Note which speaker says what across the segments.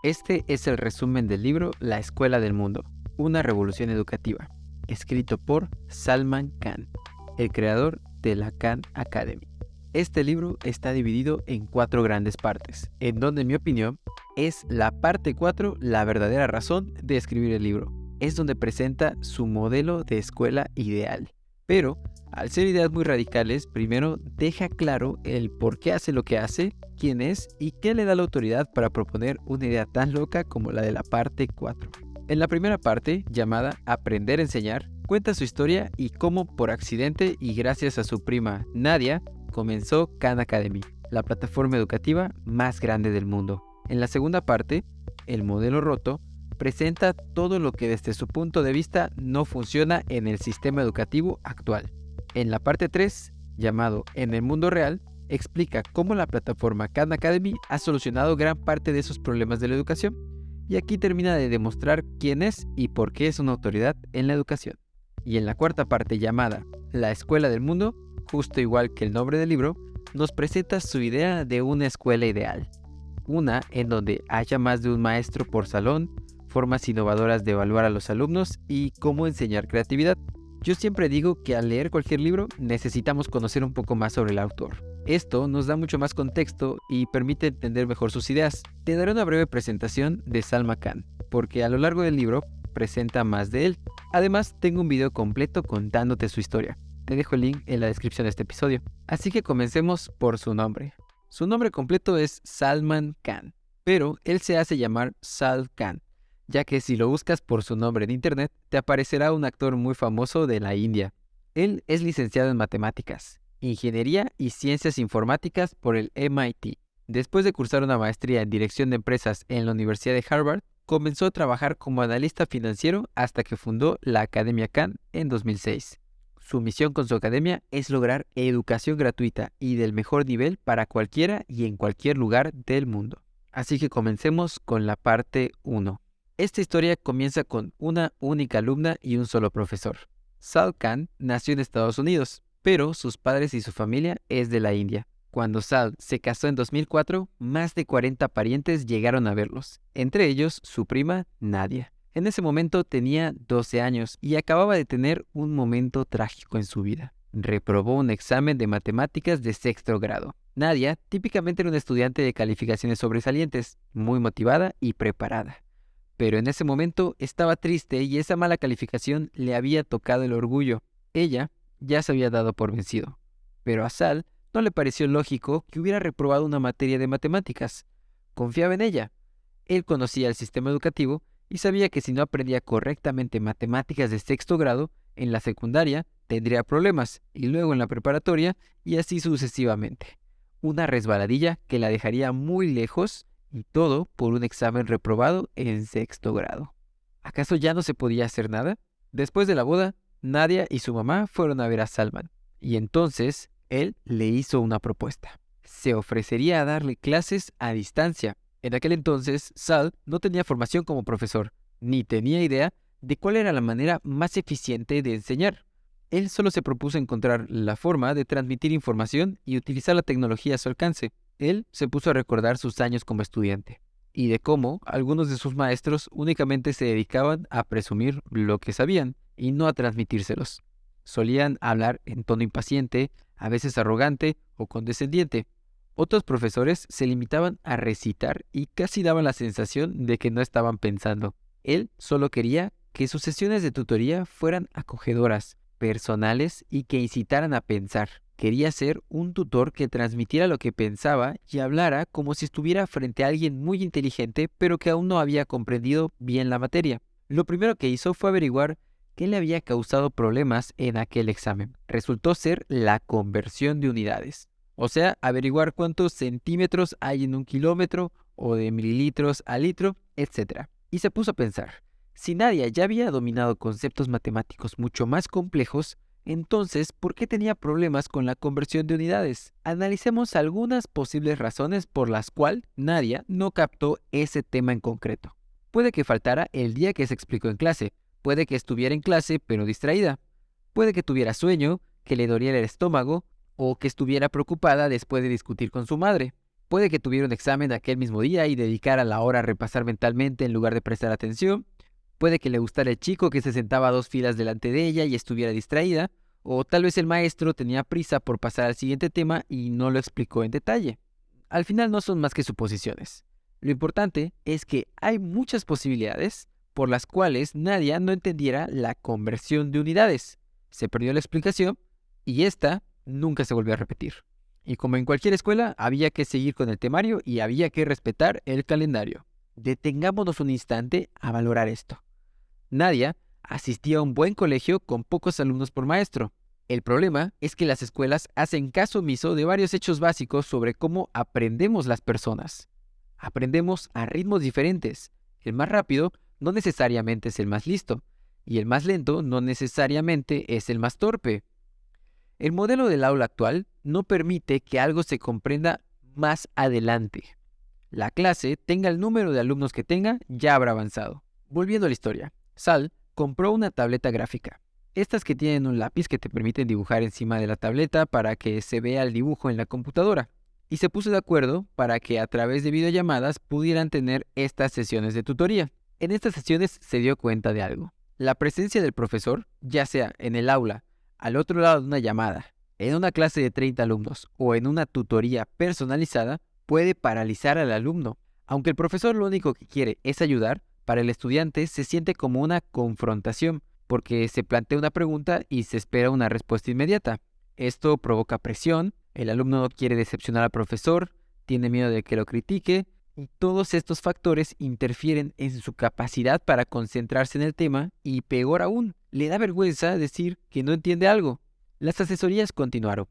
Speaker 1: Este es el resumen del libro La Escuela del Mundo, una revolución educativa, escrito por Salman Khan, el creador de la Khan Academy. Este libro está dividido en 4 grandes partes, en donde en mi opinión es la parte 4 la verdadera razón de escribir el libro. Es donde presenta su modelo de escuela ideal. Pero, al ser ideas muy radicales, primero deja claro el por qué hace lo que hace, quién es y qué le da la autoridad para proponer una idea tan loca como la de la parte 4. En la primera parte, llamada Aprender a enseñar, cuenta su historia y cómo por accidente y gracias a su prima Nadia, comenzó Khan Academy, la plataforma educativa más grande del mundo. En la segunda parte, El modelo roto, presenta todo lo que desde su punto de vista no funciona en el sistema educativo actual. En la parte 3, llamado En el mundo real, explica cómo la plataforma Khan Academy ha solucionado gran parte de esos problemas de la educación. Y aquí termina de demostrar quién es y por qué es una autoridad en la educación. Y en la cuarta parte, llamada La Escuela del Mundo, justo igual que el nombre del libro, nos presenta su idea de una escuela ideal. Una en donde haya más de un maestro por salón, formas innovadoras de evaluar a los alumnos y cómo enseñar creatividad. Yo siempre digo que al leer cualquier libro necesitamos conocer un poco más sobre el autor. Esto nos da mucho más contexto y permite entender mejor sus ideas. Te daré una breve presentación de Salman Khan, porque a lo largo del libro presenta más de él. Además, tengo un video completo contándote su historia. Te dejo el link en la descripción de este episodio. Así que comencemos por su nombre. Su nombre completo es Salman Khan, pero él se hace llamar Sal Khan, ya que si lo buscas por su nombre en internet, te aparecerá un actor muy famoso de la India. Él es licenciado en matemáticas, ingeniería y ciencias informáticas por el MIT. Después de cursar una maestría en dirección de empresas en la Universidad de Harvard, comenzó a trabajar como analista financiero hasta que fundó la Academia Khan en 2006. Su misión con su academia es lograr educación gratuita y del mejor nivel para cualquiera y en cualquier lugar del mundo. Así que comencemos con la parte 1. Esta historia comienza con una única alumna y un solo profesor. Sal Khan nació en Estados Unidos, pero sus padres y su familia es de la India. Cuando Sal se casó en 2004, más de 40 parientes llegaron a verlos, entre ellos su prima Nadia. En ese momento tenía 12 años y acababa de tener un momento trágico en su vida. Reprobó un examen de matemáticas de 6º grado. Nadia típicamente era una estudiante de calificaciones sobresalientes, muy motivada y preparada. Pero en ese momento estaba triste y esa mala calificación le había tocado el orgullo. Ella ya se había dado por vencido. Pero a Sal no le pareció lógico que hubiera reprobado una materia de matemáticas. Confiaba en ella. Él conocía el sistema educativo y sabía que si no aprendía correctamente matemáticas de 6º grado, en la secundaria tendría problemas y luego en la preparatoria y así sucesivamente. Una resbaladilla que la dejaría muy lejos y todo por un examen reprobado en 6º grado. ¿Acaso ya no se podía hacer nada? Después de la boda, Nadia y su mamá fueron a ver a Salman y entonces él le hizo una propuesta. Se ofrecería a darle clases a distancia. En aquel entonces, Sal no tenía formación como profesor, ni tenía idea de cuál era la manera más eficiente de enseñar. Él solo se propuso encontrar la forma de transmitir información y utilizar la tecnología a su alcance. Él se puso a recordar sus años como estudiante y de cómo algunos de sus maestros únicamente se dedicaban a presumir lo que sabían y no a transmitírselos. Solían hablar en tono impaciente, a veces arrogante o condescendiente. Otros profesores se limitaban a recitar y casi daban la sensación de que no estaban pensando. Él solo quería que sus sesiones de tutoría fueran acogedoras, personales y que incitaran a pensar. Quería ser un tutor que transmitiera lo que pensaba y hablara como si estuviera frente a alguien muy inteligente pero que aún no había comprendido bien la materia. Lo primero que hizo fue averiguar qué le había causado problemas en aquel examen. Resultó ser la conversión de unidades. O sea, averiguar cuántos centímetros hay en un kilómetro o de mililitros a litro, etc. Y se puso a pensar, si Nadia ya había dominado conceptos matemáticos mucho más complejos, entonces, ¿por qué tenía problemas con la conversión de unidades? Analicemos algunas posibles razones por las cuales Nadia no captó ese tema en concreto. Puede que faltara el día que se explicó en clase, puede que estuviera en clase pero distraída, puede que tuviera sueño, que le doliera el estómago, o que estuviera preocupada después de discutir con su madre. Puede que tuviera un examen aquel mismo día y dedicara la hora a repasar mentalmente en lugar de prestar atención. Puede que le gustara el chico que se sentaba a 2 filas delante de ella y estuviera distraída. O tal vez el maestro tenía prisa por pasar al siguiente tema y no lo explicó en detalle. Al final no son más que suposiciones. Lo importante es que hay muchas posibilidades por las cuales Nadia no entendiera la conversión de unidades. Se perdió la explicación y esta nunca se volvió a repetir. Y como en cualquier escuela, había que seguir con el temario y había que respetar el calendario. Detengámonos un instante a valorar esto. Nadia asistía a un buen colegio con pocos alumnos por maestro. El problema es que las escuelas hacen caso omiso de varios hechos básicos sobre cómo aprendemos las personas. Aprendemos a ritmos diferentes. El más rápido no necesariamente es el más listo, y el más lento no necesariamente es el más torpe. El modelo del aula actual no permite que algo se comprenda más adelante. La clase, tenga el número de alumnos que tenga, ya habrá avanzado. Volviendo a la historia, Sal compró una tableta gráfica. Estas que tienen un lápiz que te permiten dibujar encima de la tableta para que se vea el dibujo en la computadora. Y se puso de acuerdo para que a través de videollamadas pudieran tener estas sesiones de tutoría. En estas sesiones se dio cuenta de algo. La presencia del profesor, ya sea en el aula, al otro lado de una llamada, en una clase de 30 alumnos o en una tutoría personalizada, puede paralizar al alumno. Aunque el profesor lo único que quiere es ayudar, para el estudiante se siente como una confrontación, porque se plantea una pregunta y se espera una respuesta inmediata. Esto provoca presión, el alumno no quiere decepcionar al profesor, tiene miedo de que lo critique, y todos estos factores interfieren en su capacidad para concentrarse en el tema y, peor aún, le da vergüenza decir que no entiende algo. Las asesorías continuaron.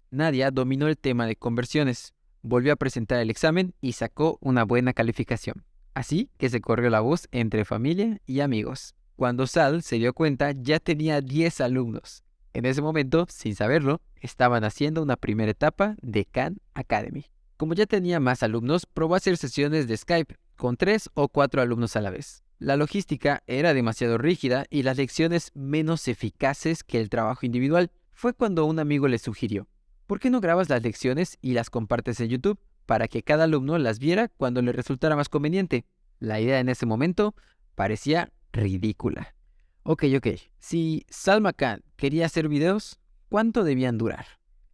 Speaker 1: Nadia dominó el tema de conversiones, volvió a presentar el examen y sacó una buena calificación. Así que se corrió la voz entre familia y amigos. Cuando Sal se dio cuenta, ya tenía 10 alumnos. En ese momento, sin saberlo, estaban haciendo una primera etapa de Khan Academy. Como ya tenía más alumnos, probó hacer sesiones de Skype con 3 o 4 alumnos a la vez. La logística era demasiado rígida y las lecciones menos eficaces que el trabajo individual. Fue cuando un amigo le sugirió: ¿por qué no grabas las lecciones y las compartes en YouTube para que cada alumno las viera cuando le resultara más conveniente? La idea en ese momento parecía ridícula. Ok. Si Salma Khan quería hacer videos, ¿cuánto debían durar?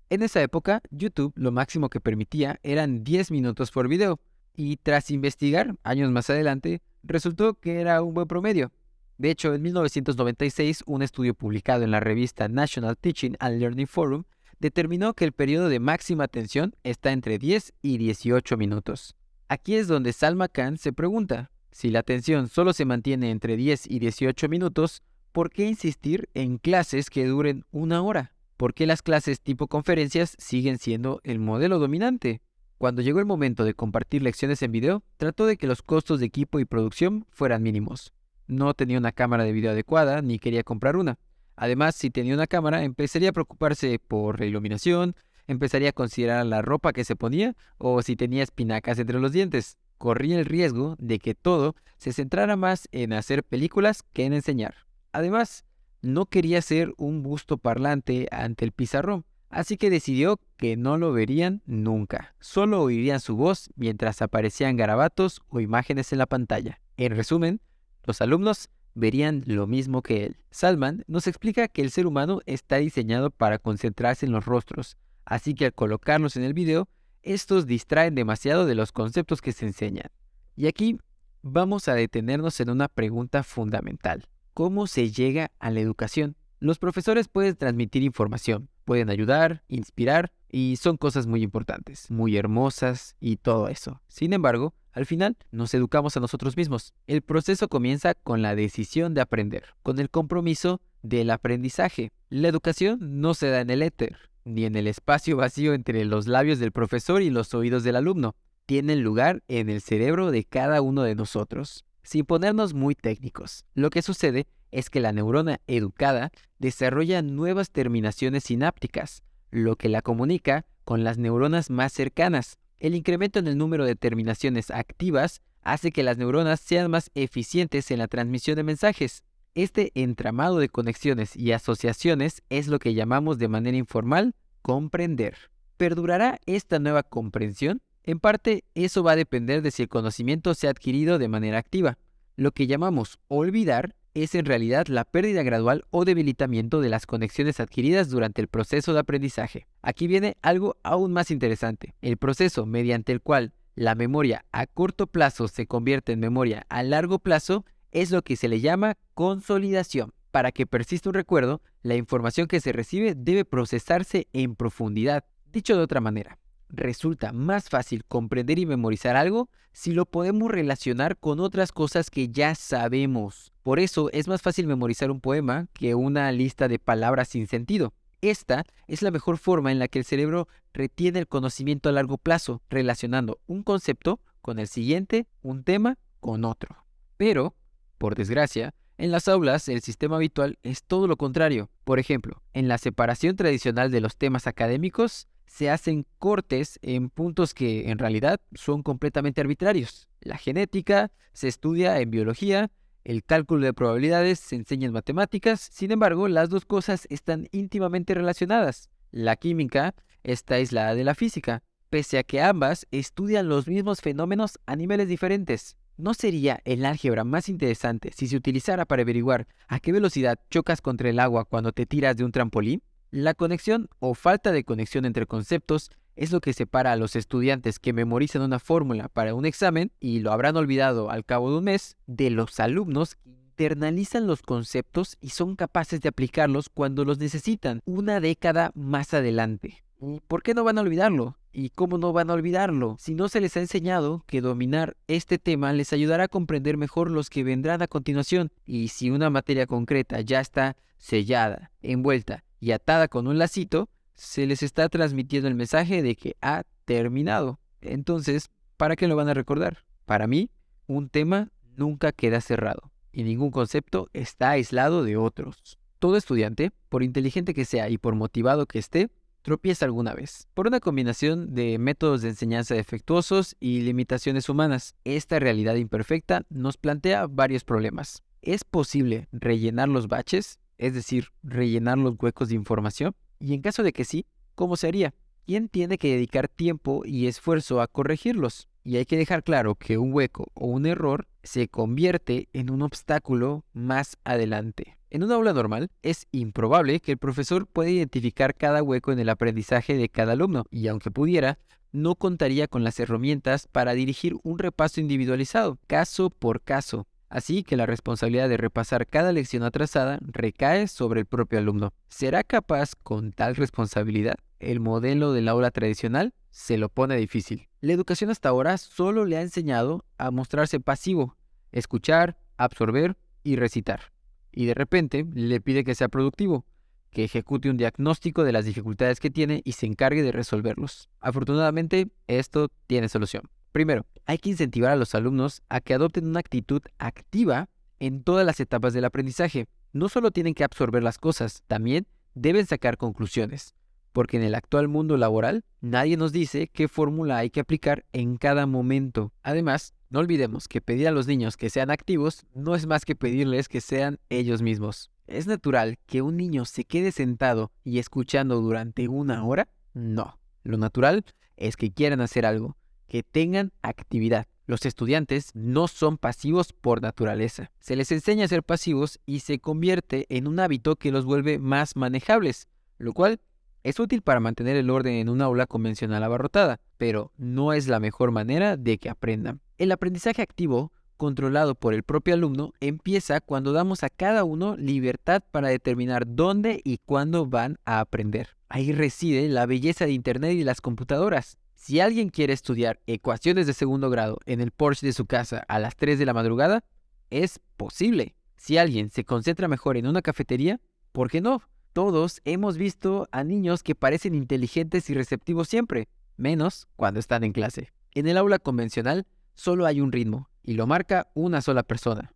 Speaker 1: En esa época, YouTube lo máximo que permitía eran 10 minutos por video, y tras investigar, años más adelante, resultó que era un buen promedio. De hecho, en 1996, un estudio publicado en la revista National Teaching and Learning Forum determinó que el periodo de máxima atención está entre 10 y 18 minutos. Aquí es donde Salma Khan se pregunta: si la atención solo se mantiene entre 10 y 18 minutos, ¿por qué insistir en clases que duren una hora? ¿Por qué las clases tipo conferencias siguen siendo el modelo dominante? Cuando llegó el momento de compartir lecciones en video, trató de que los costos de equipo y producción fueran mínimos. No tenía una cámara de video adecuada ni quería comprar una. Además, si tenía una cámara, empezaría a preocuparse por la iluminación, empezaría a considerar la ropa que se ponía o si tenía espinacas entre los dientes. Corría el riesgo de que todo se centrara más en hacer películas que en enseñar. Además, no quería ser un busto parlante ante el pizarrón, así que decidió que no lo verían nunca. Solo oirían su voz mientras aparecían garabatos o imágenes en la pantalla. En resumen, los alumnos verían lo mismo que él. Salman nos explica que el ser humano está diseñado para concentrarse en los rostros, así que al colocarlos en el video, estos distraen demasiado de los conceptos que se enseñan. Y aquí vamos a detenernos en una pregunta fundamental: ¿cómo se llega a la educación? Los profesores pueden transmitir información, pueden ayudar, inspirar, y son cosas muy importantes, muy hermosas y todo eso. Sin embargo, al final nos educamos a nosotros mismos. El proceso comienza con la decisión de aprender, con el compromiso del aprendizaje. La educación no se da en el éter, ni en el espacio vacío entre los labios del profesor y los oídos del alumno. Tiene lugar en el cerebro de cada uno de nosotros. Sin ponernos muy técnicos, lo que sucede es que la neurona educada desarrolla nuevas terminaciones sinápticas, lo que la comunica con las neuronas más cercanas. El incremento en el número de terminaciones activas hace que las neuronas sean más eficientes en la transmisión de mensajes. Este entramado de conexiones y asociaciones es lo que llamamos de manera informal comprender. ¿Perdurará esta nueva comprensión? En parte, eso va a depender de si el conocimiento se ha adquirido de manera activa. Lo que llamamos olvidar es en realidad la pérdida gradual o debilitamiento de las conexiones adquiridas durante el proceso de aprendizaje. Aquí viene algo aún más interesante. El proceso mediante el cual la memoria a corto plazo se convierte en memoria a largo plazo es lo que se le llama consolidación. Para que persista un recuerdo, la información que se recibe debe procesarse en profundidad. Dicho de otra manera, resulta más fácil comprender y memorizar algo si lo podemos relacionar con otras cosas que ya sabemos. Por eso es más fácil memorizar un poema que una lista de palabras sin sentido. Esta es la mejor forma en la que el cerebro retiene el conocimiento a largo plazo, relacionando un concepto con el siguiente, un tema con otro. Pero, por desgracia, en las aulas el sistema habitual es todo lo contrario. Por ejemplo, en la separación tradicional de los temas académicos, se hacen cortes en puntos que en realidad son completamente arbitrarios. La genética se estudia en biología, el cálculo de probabilidades se enseña en matemáticas, sin embargo, las dos cosas están íntimamente relacionadas. La química está aislada de la física, pese a que ambas estudian los mismos fenómenos a niveles diferentes. ¿No sería el álgebra más interesante si se utilizara para averiguar a qué velocidad chocas contra el agua cuando te tiras de un trampolín? La conexión o falta de conexión entre conceptos es lo que separa a los estudiantes que memorizan una fórmula para un examen y lo habrán olvidado al cabo de un mes, de los alumnos que internalizan los conceptos y son capaces de aplicarlos cuando los necesitan una década más adelante. ¿Y por qué no van a olvidarlo? ¿Y cómo no van a olvidarlo? Si no se les ha enseñado que dominar este tema les ayudará a comprender mejor los que vendrán a continuación. Y si una materia concreta ya está sellada, envuelta y atada con un lacito, se les está transmitiendo el mensaje de que ha terminado. Entonces, ¿para qué lo van a recordar? Para mí, un tema nunca queda cerrado y ningún concepto está aislado de otros. Todo estudiante, por inteligente que sea y por motivado que esté, tropieza alguna vez, por una combinación de métodos de enseñanza defectuosos y limitaciones humanas. Esta realidad imperfecta nos plantea varios problemas. ¿Es posible rellenar los baches? Es decir, rellenar los huecos de información. Y en caso de que sí, ¿cómo se haría? ¿Quién tiene que dedicar tiempo y esfuerzo a corregirlos? Y hay que dejar claro que un hueco o un error se convierte en un obstáculo más adelante. En una aula normal, es improbable que el profesor pueda identificar cada hueco en el aprendizaje de cada alumno, y aunque pudiera, no contaría con las herramientas para dirigir un repaso individualizado, caso por caso. Así que la responsabilidad de repasar cada lección atrasada recae sobre el propio alumno. ¿Será capaz con tal responsabilidad? El modelo del aula tradicional se lo pone difícil. La educación hasta ahora solo le ha enseñado a mostrarse pasivo, escuchar, absorber y recitar. Y de repente le pide que sea productivo, que ejecute un diagnóstico de las dificultades que tiene y se encargue de resolverlos. Afortunadamente, esto tiene solución. Primero, hay que incentivar a los alumnos a que adopten una actitud activa en todas las etapas del aprendizaje. No solo tienen que absorber las cosas, también deben sacar conclusiones, porque en el actual mundo laboral nadie nos dice qué fórmula hay que aplicar en cada momento. Además, no olvidemos que pedir a los niños que sean activos no es más que pedirles que sean ellos mismos. ¿Es natural que un niño se quede sentado y escuchando durante una hora? No. Lo natural es que quieran hacer algo, que tengan actividad. Los estudiantes no son pasivos por naturaleza. Se les enseña a ser pasivos y se convierte en un hábito que los vuelve más manejables, lo cual es útil para mantener el orden en una aula convencional abarrotada, pero no es la mejor manera de que aprendan. El aprendizaje activo, controlado por el propio alumno, empieza cuando damos a cada uno libertad para determinar dónde y cuándo van a aprender. Ahí reside la belleza de Internet y de las computadoras. Si alguien quiere estudiar ecuaciones de segundo grado en el Porsche de su casa a las 3 de la madrugada, es posible. Si alguien se concentra mejor en una cafetería, ¿por qué no? Todos hemos visto a niños que parecen inteligentes y receptivos siempre, menos cuando están en clase. En el aula convencional solo hay un ritmo y lo marca una sola persona,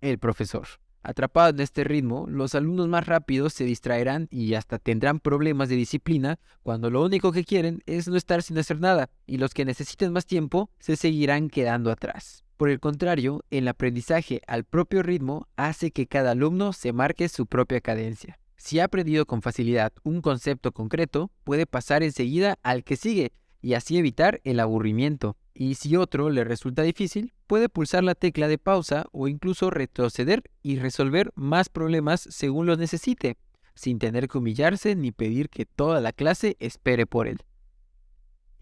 Speaker 1: el profesor. Atrapados en este ritmo, los alumnos más rápidos se distraerán y hasta tendrán problemas de disciplina cuando lo único que quieren es no estar sin hacer nada, y los que necesiten más tiempo se seguirán quedando atrás. Por el contrario, el aprendizaje al propio ritmo hace que cada alumno se marque su propia cadencia. Si ha aprendido con facilidad un concepto concreto, puede pasar enseguida al que sigue, y así evitar el aburrimiento. Y si otro le resulta difícil, puede pulsar la tecla de pausa o incluso retroceder y resolver más problemas según los necesite, sin tener que humillarse ni pedir que toda la clase espere por él.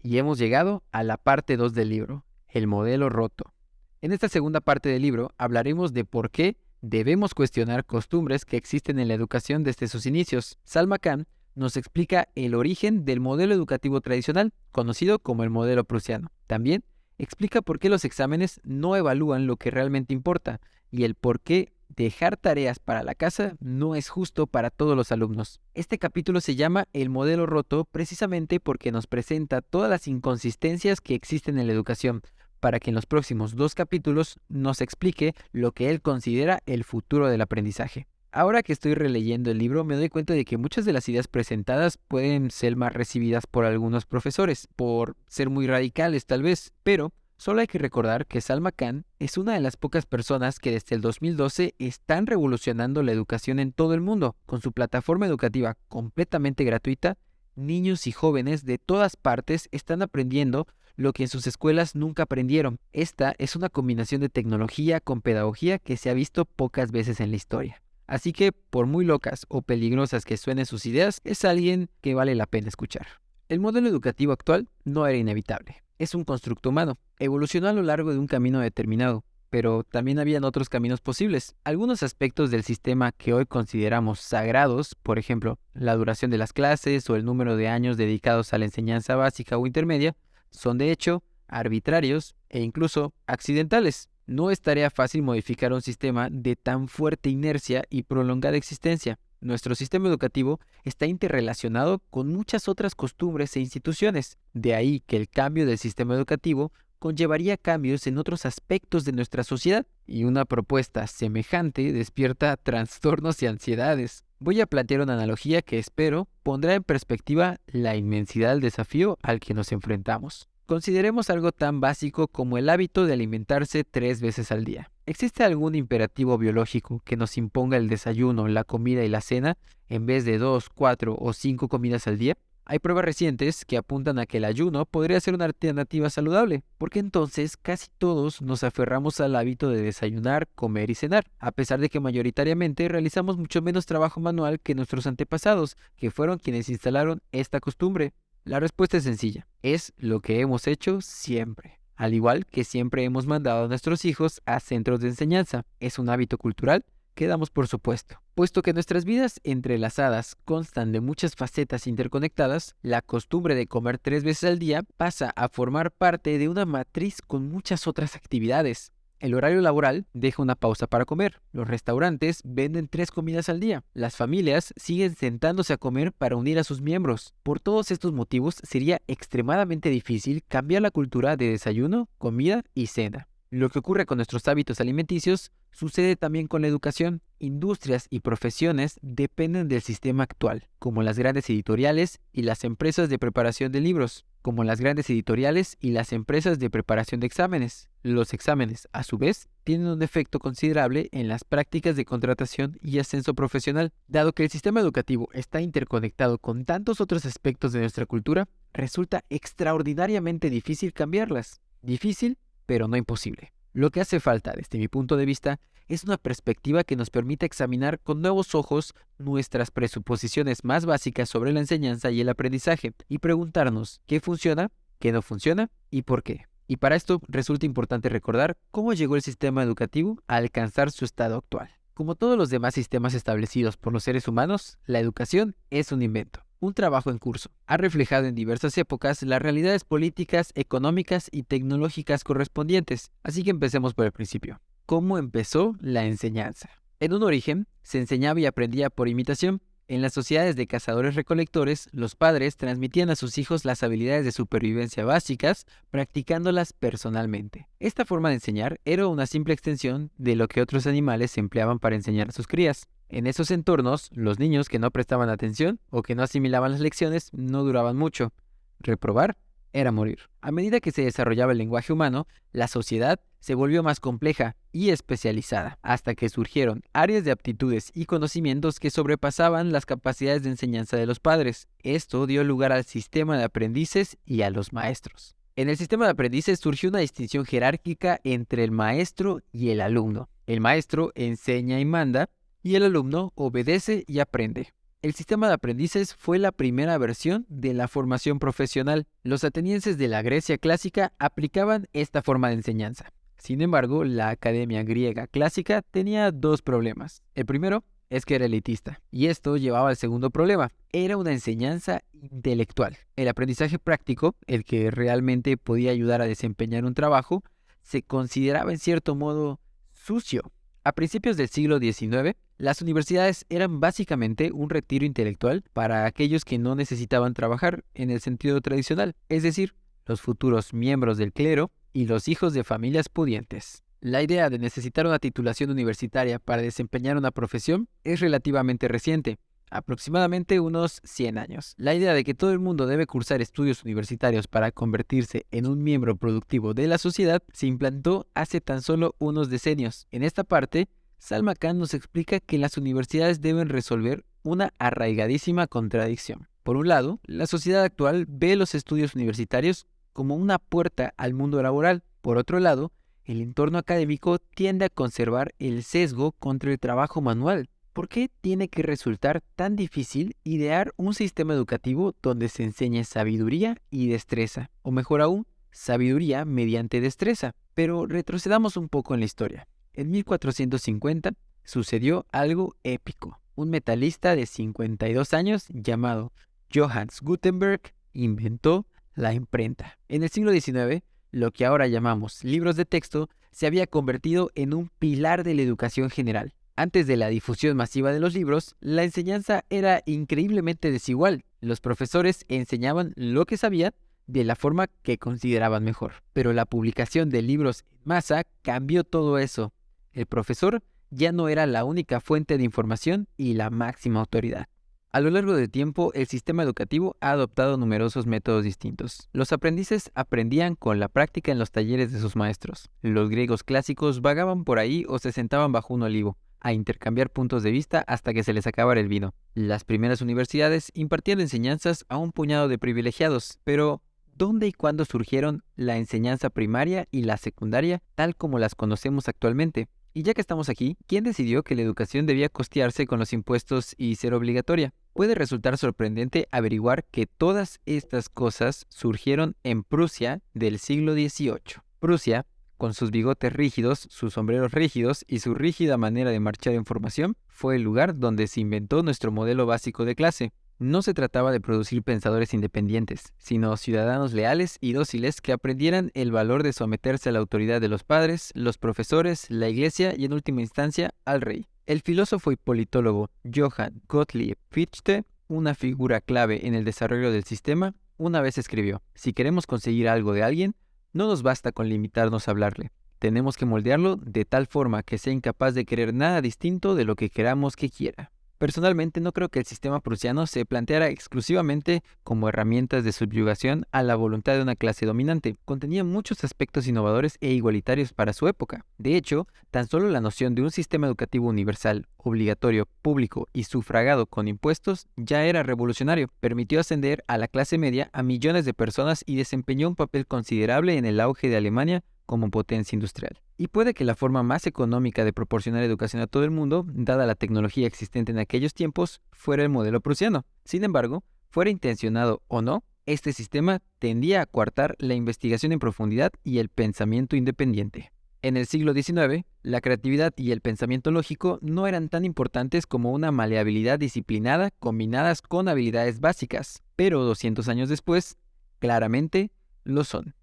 Speaker 1: Y hemos llegado a la parte 2 del libro, el modelo roto. En esta segunda parte del libro hablaremos de por qué debemos cuestionar costumbres que existen en la educación desde sus inicios. Salma Khan nos explica el origen del modelo educativo tradicional, conocido como el modelo prusiano. También explica por qué los exámenes no evalúan lo que realmente importa y el por qué dejar tareas para la casa no es justo para todos los alumnos. Este capítulo se llama El modelo roto precisamente porque nos presenta todas las inconsistencias que existen en la educación, para que en los próximos 2 capítulos nos explique lo que él considera el futuro del aprendizaje. Ahora que estoy releyendo el libro me doy cuenta de que muchas de las ideas presentadas pueden ser mal recibidas por algunos profesores, por ser muy radicales tal vez, pero solo hay que recordar que Salma Khan es una de las pocas personas que desde el 2012 están revolucionando la educación en todo el mundo. Con su plataforma educativa completamente gratuita, niños y jóvenes de todas partes están aprendiendo lo que en sus escuelas nunca aprendieron. Esta es una combinación de tecnología con pedagogía que se ha visto pocas veces en la historia. Así que, por muy locas o peligrosas que suenen sus ideas, es alguien que vale la pena escuchar. El modelo educativo actual no era inevitable. Es un constructo humano. Evolucionó a lo largo de un camino determinado, pero también habían otros caminos posibles. Algunos aspectos del sistema que hoy consideramos sagrados, por ejemplo, la duración de las clases o el número de años dedicados a la enseñanza básica o intermedia, son de hecho arbitrarios e incluso accidentales. No es tarea fácil modificar un sistema de tan fuerte inercia y prolongada existencia. Nuestro sistema educativo está interrelacionado con muchas otras costumbres e instituciones. De ahí que el cambio del sistema educativo conllevaría cambios en otros aspectos de nuestra sociedad, y una propuesta semejante despierta trastornos y ansiedades. Voy a plantear una analogía que espero pondrá en perspectiva la inmensidad del desafío al que nos enfrentamos. Consideremos algo tan básico como el hábito de alimentarse 3 veces al día. ¿Existe algún imperativo biológico que nos imponga el desayuno, la comida y la cena en vez de 2, 4 o 5 comidas al día? Hay pruebas recientes que apuntan a que el ayuno podría ser una alternativa saludable, porque entonces casi todos nos aferramos al hábito de desayunar, comer y cenar, a pesar de que mayoritariamente realizamos mucho menos trabajo manual que nuestros antepasados, que fueron quienes instalaron esta costumbre. La respuesta es sencilla, es lo que hemos hecho siempre. Al igual que siempre hemos mandado a nuestros hijos a centros de enseñanza, es un hábito cultural que damos por supuesto. Puesto que nuestras vidas entrelazadas constan de muchas facetas interconectadas, la costumbre de comer 3 veces al día pasa a formar parte de una matriz con muchas otras actividades. El horario laboral deja una pausa para comer. Los restaurantes venden 3 comidas al día. Las familias siguen sentándose a comer para unir a sus miembros. Por todos estos motivos, sería extremadamente difícil cambiar la cultura de desayuno, comida y cena. Lo que ocurre con nuestros hábitos alimenticios sucede también con la educación. Industrias y profesiones dependen del sistema actual, como las grandes editoriales y las empresas de preparación de libros, como las grandes editoriales y las empresas de preparación de exámenes. Los exámenes, a su vez, tienen un efecto considerable en las prácticas de contratación y ascenso profesional. Dado que el sistema educativo está interconectado con tantos otros aspectos de nuestra cultura, resulta extraordinariamente difícil cambiarlas. Difícil, pero no imposible. Lo que hace falta, desde mi punto de vista, es una perspectiva que nos permita examinar con nuevos ojos nuestras presuposiciones más básicas sobre la enseñanza y el aprendizaje y preguntarnos qué funciona, qué no funciona y por qué. Y para esto resulta importante recordar cómo llegó el sistema educativo a alcanzar su estado actual. Como todos los demás sistemas establecidos por los seres humanos, la educación es un invento. Un trabajo en curso. Ha reflejado en diversas épocas las realidades políticas, económicas y tecnológicas correspondientes. Así que empecemos por el principio. ¿Cómo empezó la enseñanza? En un origen, se enseñaba y aprendía por imitación. En las sociedades de cazadores-recolectores, los padres transmitían a sus hijos las habilidades de supervivencia básicas, practicándolas personalmente. Esta forma de enseñar era una simple extensión de lo que otros animales empleaban para enseñar a sus crías. En esos entornos, los niños que no prestaban atención o que no asimilaban las lecciones no duraban mucho. Reprobar era morir. A medida que se desarrollaba el lenguaje humano, la sociedad se volvió más compleja y especializada, hasta que surgieron áreas de aptitudes y conocimientos que sobrepasaban las capacidades de enseñanza de los padres. Esto dio lugar al sistema de aprendices y a los maestros. En el sistema de aprendices surgió una distinción jerárquica entre el maestro y el alumno. El maestro enseña y manda, y el alumno obedece y aprende. El sistema de aprendices fue la primera versión de la formación profesional. Los atenienses de la Grecia clásica aplicaban esta forma de enseñanza. Sin embargo, la academia griega clásica tenía dos problemas. El primero es que era elitista, y esto llevaba al segundo problema. Era una enseñanza intelectual. El aprendizaje práctico, el que realmente podía ayudar a desempeñar un trabajo, se consideraba en cierto modo sucio. A principios del siglo XIX, las universidades eran básicamente un retiro intelectual para aquellos que no necesitaban trabajar en el sentido tradicional, es decir, los futuros miembros del clero y los hijos de familias pudientes. La idea de necesitar una titulación universitaria para desempeñar una profesión es relativamente reciente, aproximadamente unos 100 años. La idea de que todo el mundo debe cursar estudios universitarios para convertirse en un miembro productivo de la sociedad se implantó hace tan solo unos decenios. En esta parte, Salman Khan nos explica que las universidades deben resolver una arraigadísima contradicción. Por un lado, la sociedad actual ve los estudios universitarios como una puerta al mundo laboral. Por otro lado, el entorno académico tiende a conservar el sesgo contra el trabajo manual. ¿Por qué tiene que resultar tan difícil idear un sistema educativo donde se enseñe sabiduría y destreza? O mejor aún, sabiduría mediante destreza. Pero retrocedamos un poco en la historia. En 1450 sucedió algo épico. Un metalista de 52 años llamado Johannes Gutenberg inventó la imprenta. En el siglo XIX, lo que ahora llamamos libros de texto se había convertido en un pilar de la educación general. Antes de la difusión masiva de los libros, la enseñanza era increíblemente desigual. Los profesores enseñaban lo que sabían de la forma que consideraban mejor. Pero la publicación de libros en masa cambió todo eso. El profesor ya no era la única fuente de información y la máxima autoridad. A lo largo del tiempo, el sistema educativo ha adoptado numerosos métodos distintos. Los aprendices aprendían con la práctica en los talleres de sus maestros. Los griegos clásicos vagaban por ahí o se sentaban bajo un olivo a intercambiar puntos de vista hasta que se les acabara el vino. Las primeras universidades impartían enseñanzas a un puñado de privilegiados, pero ¿dónde y cuándo surgieron la enseñanza primaria y la secundaria tal como las conocemos actualmente? Y ya que estamos aquí, ¿quién decidió que la educación debía costearse con los impuestos y ser obligatoria? Puede resultar sorprendente averiguar que todas estas cosas surgieron en Prusia del siglo XVIII. Prusia, con sus bigotes rígidos, sus sombreros rígidos y su rígida manera de marchar en formación, fue el lugar donde se inventó nuestro modelo básico de clase. No se trataba de producir pensadores independientes, sino ciudadanos leales y dóciles que aprendieran el valor de someterse a la autoridad de los padres, los profesores, la iglesia y en última instancia al rey. El filósofo y politólogo Johann Gottlieb Fichte, una figura clave en el desarrollo del sistema, una vez escribió: si queremos conseguir algo de alguien, no nos basta con limitarnos a hablarle. Tenemos que moldearlo de tal forma que sea incapaz de querer nada distinto de lo que queramos que quiera. Personalmente no creo que el sistema prusiano se planteara exclusivamente como herramientas de subyugación a la voluntad de una clase dominante. Contenía muchos aspectos innovadores e igualitarios para su época. De hecho, tan solo la noción de un sistema educativo universal, obligatorio, público y sufragado con impuestos ya era revolucionario. Permitió ascender a la clase media a millones de personas y desempeñó un papel considerable en el auge de Alemania como potencia industrial. Y puede que la forma más económica de proporcionar educación a todo el mundo, dada la tecnología existente en aquellos tiempos, fuera el modelo prusiano. Sin embargo, fuera intencionado o no, este sistema tendía a coartar la investigación en profundidad y el pensamiento independiente. En el siglo XIX, la creatividad y el pensamiento lógico no eran tan importantes como una maleabilidad disciplinada combinadas con habilidades básicas, pero 200 años después, claramente lo son.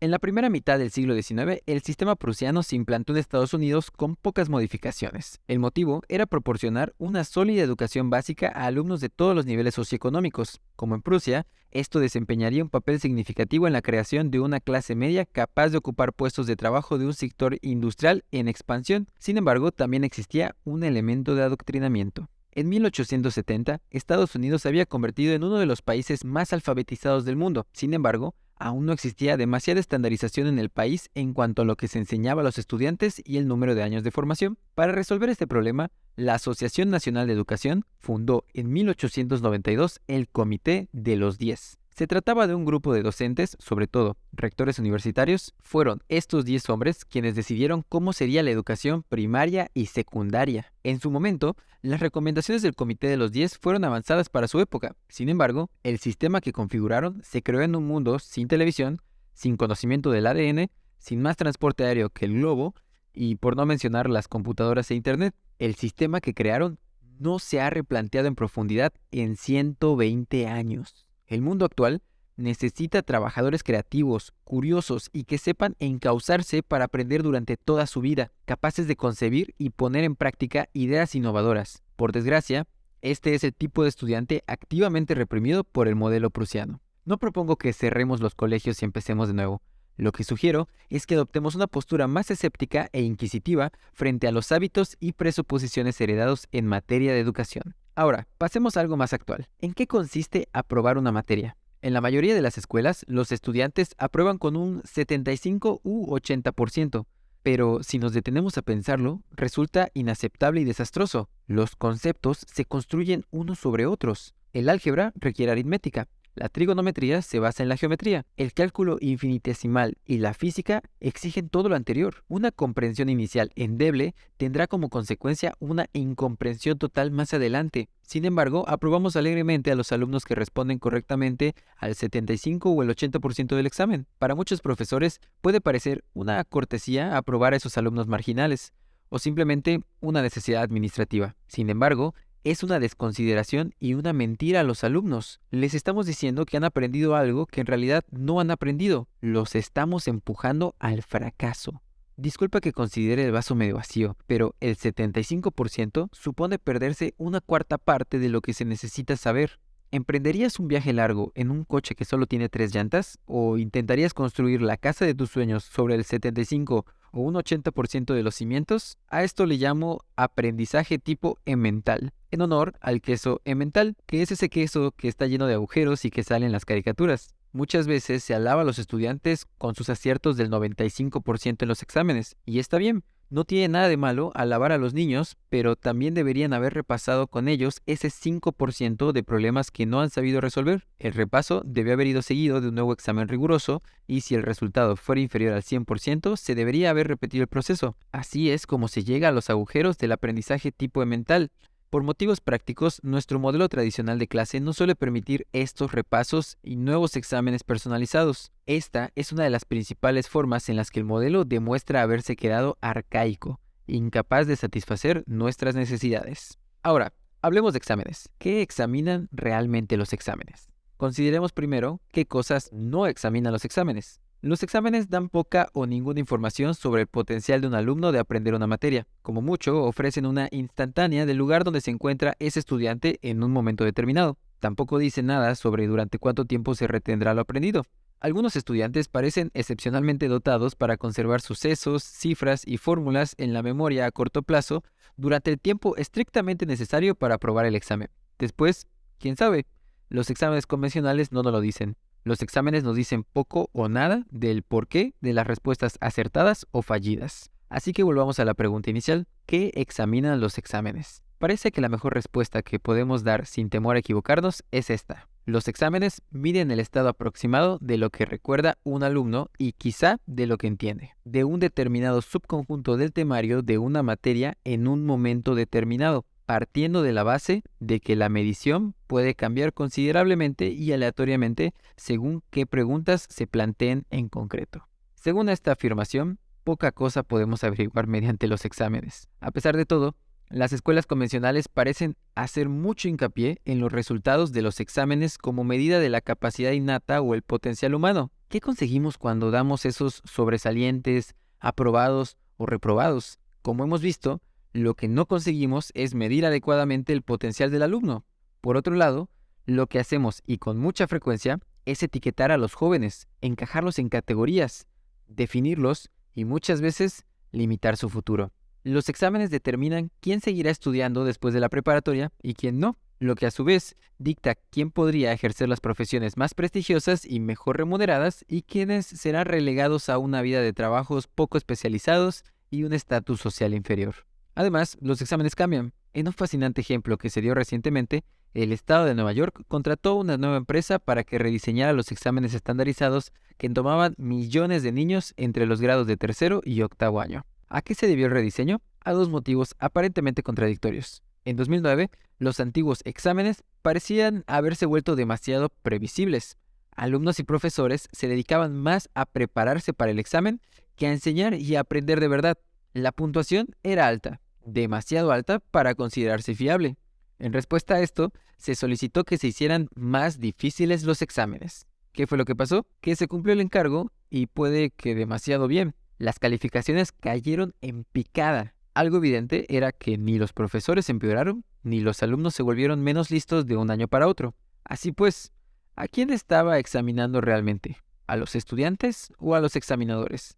Speaker 1: En la primera mitad del siglo XIX, el sistema prusiano se implantó en Estados Unidos con pocas modificaciones. El motivo era proporcionar una sólida educación básica a alumnos de todos los niveles socioeconómicos. Como en Prusia, esto desempeñaría un papel significativo en la creación de una clase media capaz de ocupar puestos de trabajo de un sector industrial en expansión. Sin embargo, también existía un elemento de adoctrinamiento. En 1870, Estados Unidos se había convertido en uno de los países más alfabetizados del mundo. Sin embargo, aún no existía demasiada estandarización en el país en cuanto a lo que se enseñaba a los estudiantes y el número de años de formación. Para resolver este problema, la Asociación Nacional de Educación fundó en 1892 el Comité de los 10. Se trataba de un grupo de docentes, sobre todo rectores universitarios. Fueron estos 10 hombres quienes decidieron cómo sería la educación primaria y secundaria. En su momento, las recomendaciones del Comité de los 10 fueron avanzadas para su época. Sin embargo, el sistema que configuraron se creó en un mundo sin televisión, sin conocimiento del ADN, sin más transporte aéreo que el globo, y por no mencionar las computadoras e internet. El sistema que crearon no se ha replanteado en profundidad en 120 años. El mundo actual necesita trabajadores creativos, curiosos y que sepan encauzarse para aprender durante toda su vida, capaces de concebir y poner en práctica ideas innovadoras. Por desgracia, este es el tipo de estudiante activamente reprimido por el modelo prusiano. No propongo que cerremos los colegios y empecemos de nuevo. Lo que sugiero es que adoptemos una postura más escéptica e inquisitiva frente a los hábitos y presuposiciones heredados en materia de educación. Ahora, pasemos a algo más actual. ¿En qué consiste aprobar una materia? En la mayoría de las escuelas, los estudiantes aprueban con un 75 u 80%, pero si nos detenemos a pensarlo, resulta inaceptable y desastroso. Los conceptos se construyen unos sobre otros. El álgebra requiere aritmética. La trigonometría se basa en la geometría. El cálculo infinitesimal y la física exigen todo lo anterior. Una comprensión inicial endeble tendrá como consecuencia una incomprensión total más adelante. Sin embargo, aprobamos alegremente a los alumnos que responden correctamente al 75 o el 80% del examen. Para muchos profesores puede parecer una cortesía aprobar a esos alumnos marginales, o simplemente una necesidad administrativa. Sin embargo, es una desconsideración y una mentira a los alumnos. Les estamos diciendo que han aprendido algo que en realidad no han aprendido. Los estamos empujando al fracaso. Disculpa que considere el vaso medio vacío, pero el 75% supone perderse una cuarta parte de lo que se necesita saber. ¿Emprenderías un viaje largo en un coche que solo tiene 3 llantas? ¿O intentarías construir la casa de tus sueños sobre el 75 o un 80% de los cimientos? A esto le llamo aprendizaje tipo Emmental, en honor al queso Emmental, que es ese queso que está lleno de agujeros y que sale en las caricaturas. Muchas veces se alaba a los estudiantes con sus aciertos del 95% en los exámenes, y está bien. No tiene nada de malo alabar a los niños, pero también deberían haber repasado con ellos ese 5% de problemas que no han sabido resolver. El repaso debe haber ido seguido de un nuevo examen riguroso, y si el resultado fuera inferior al 100%, se debería haber repetido el proceso. Así es como se llega a los agujeros del aprendizaje tipo Emmental. Por motivos prácticos, nuestro modelo tradicional de clase no suele permitir estos repasos y nuevos exámenes personalizados. Esta es una de las principales formas en las que el modelo demuestra haberse quedado arcaico, incapaz de satisfacer nuestras necesidades. Ahora, hablemos de exámenes. ¿Qué examinan realmente los exámenes? Consideremos primero qué cosas no examinan los exámenes. Los exámenes dan poca o ninguna información sobre el potencial de un alumno de aprender una materia. Como mucho, ofrecen una instantánea del lugar donde se encuentra ese estudiante en un momento determinado. Tampoco dicen nada sobre durante cuánto tiempo se retendrá lo aprendido. Algunos estudiantes parecen excepcionalmente dotados para conservar sucesos, cifras y fórmulas en la memoria a corto plazo durante el tiempo estrictamente necesario para aprobar el examen. Después, quién sabe, los exámenes convencionales no nos lo dicen. Los exámenes nos dicen poco o nada del porqué de las respuestas acertadas o fallidas. Así que volvamos a la pregunta inicial. ¿Qué examinan los exámenes? Parece que la mejor respuesta que podemos dar sin temor a equivocarnos es esta. Los exámenes miden el estado aproximado de lo que recuerda un alumno y quizá de lo que entiende, de un determinado subconjunto del temario de una materia en un momento determinado, partiendo de la base de que la medición puede cambiar considerablemente y aleatoriamente según qué preguntas se planteen en concreto. Según esta afirmación, poca cosa podemos averiguar mediante los exámenes. A pesar de todo, las escuelas convencionales parecen hacer mucho hincapié en los resultados de los exámenes como medida de la capacidad innata o el potencial humano. ¿Qué conseguimos cuando damos esos sobresalientes, aprobados o reprobados? Como hemos visto, lo que no conseguimos es medir adecuadamente el potencial del alumno. Por otro lado, lo que hacemos y con mucha frecuencia es etiquetar a los jóvenes, encajarlos en categorías, definirlos y muchas veces limitar su futuro. Los exámenes determinan quién seguirá estudiando después de la preparatoria y quién no. lo que a su vez dicta quién podría ejercer las profesiones más prestigiosas y mejor remuneradas y quiénes serán relegados a una vida de trabajos poco especializados y un estatus social inferior. Además, los exámenes cambian. En un fascinante ejemplo que se dio recientemente, el estado de Nueva York contrató una nueva empresa para que rediseñara los exámenes estandarizados que tomaban millones de niños entre los grados de tercero y octavo año. ¿A qué se debió el rediseño? A dos motivos aparentemente contradictorios. En 2009, los antiguos exámenes parecían haberse vuelto demasiado previsibles. Alumnos y profesores se dedicaban más a prepararse para el examen que a enseñar y a aprender de verdad. La puntuación era alta, demasiado alta para considerarse fiable. En respuesta a esto, se solicitó que se hicieran más difíciles los exámenes. ¿Qué fue lo que pasó? Que se cumplió el encargo y puede que demasiado bien. Las calificaciones cayeron en picada. Algo evidente era que ni los profesores empeoraron, ni los alumnos se volvieron menos listos de un año para otro. Así pues, ¿a quién estaba examinando realmente? ¿A los estudiantes o a los examinadores?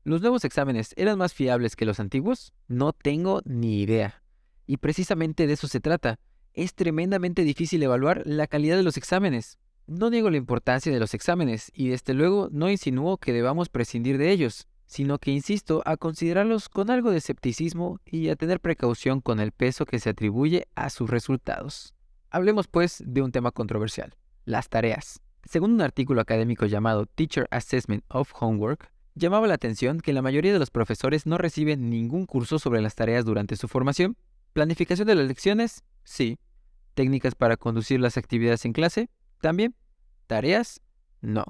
Speaker 1: ¿Los nuevos exámenes eran más fiables que los antiguos? No tengo ni idea. Y precisamente de eso se trata. Es tremendamente difícil evaluar la calidad de los exámenes. No niego la importancia de los exámenes y desde luego no insinúo que debamos prescindir de ellos, sino que insisto a considerarlos con algo de escepticismo y a tener precaución con el peso que se atribuye a sus resultados. Hablemos pues de un tema controversial, las tareas. Según un artículo académico llamado Teacher Assessment of Homework, llamaba la atención que la mayoría de los profesores no reciben ningún curso sobre las tareas durante su formación. ¿Planificación de las lecciones? Sí. ¿Técnicas para conducir las actividades en clase? También. ¿Tareas? No.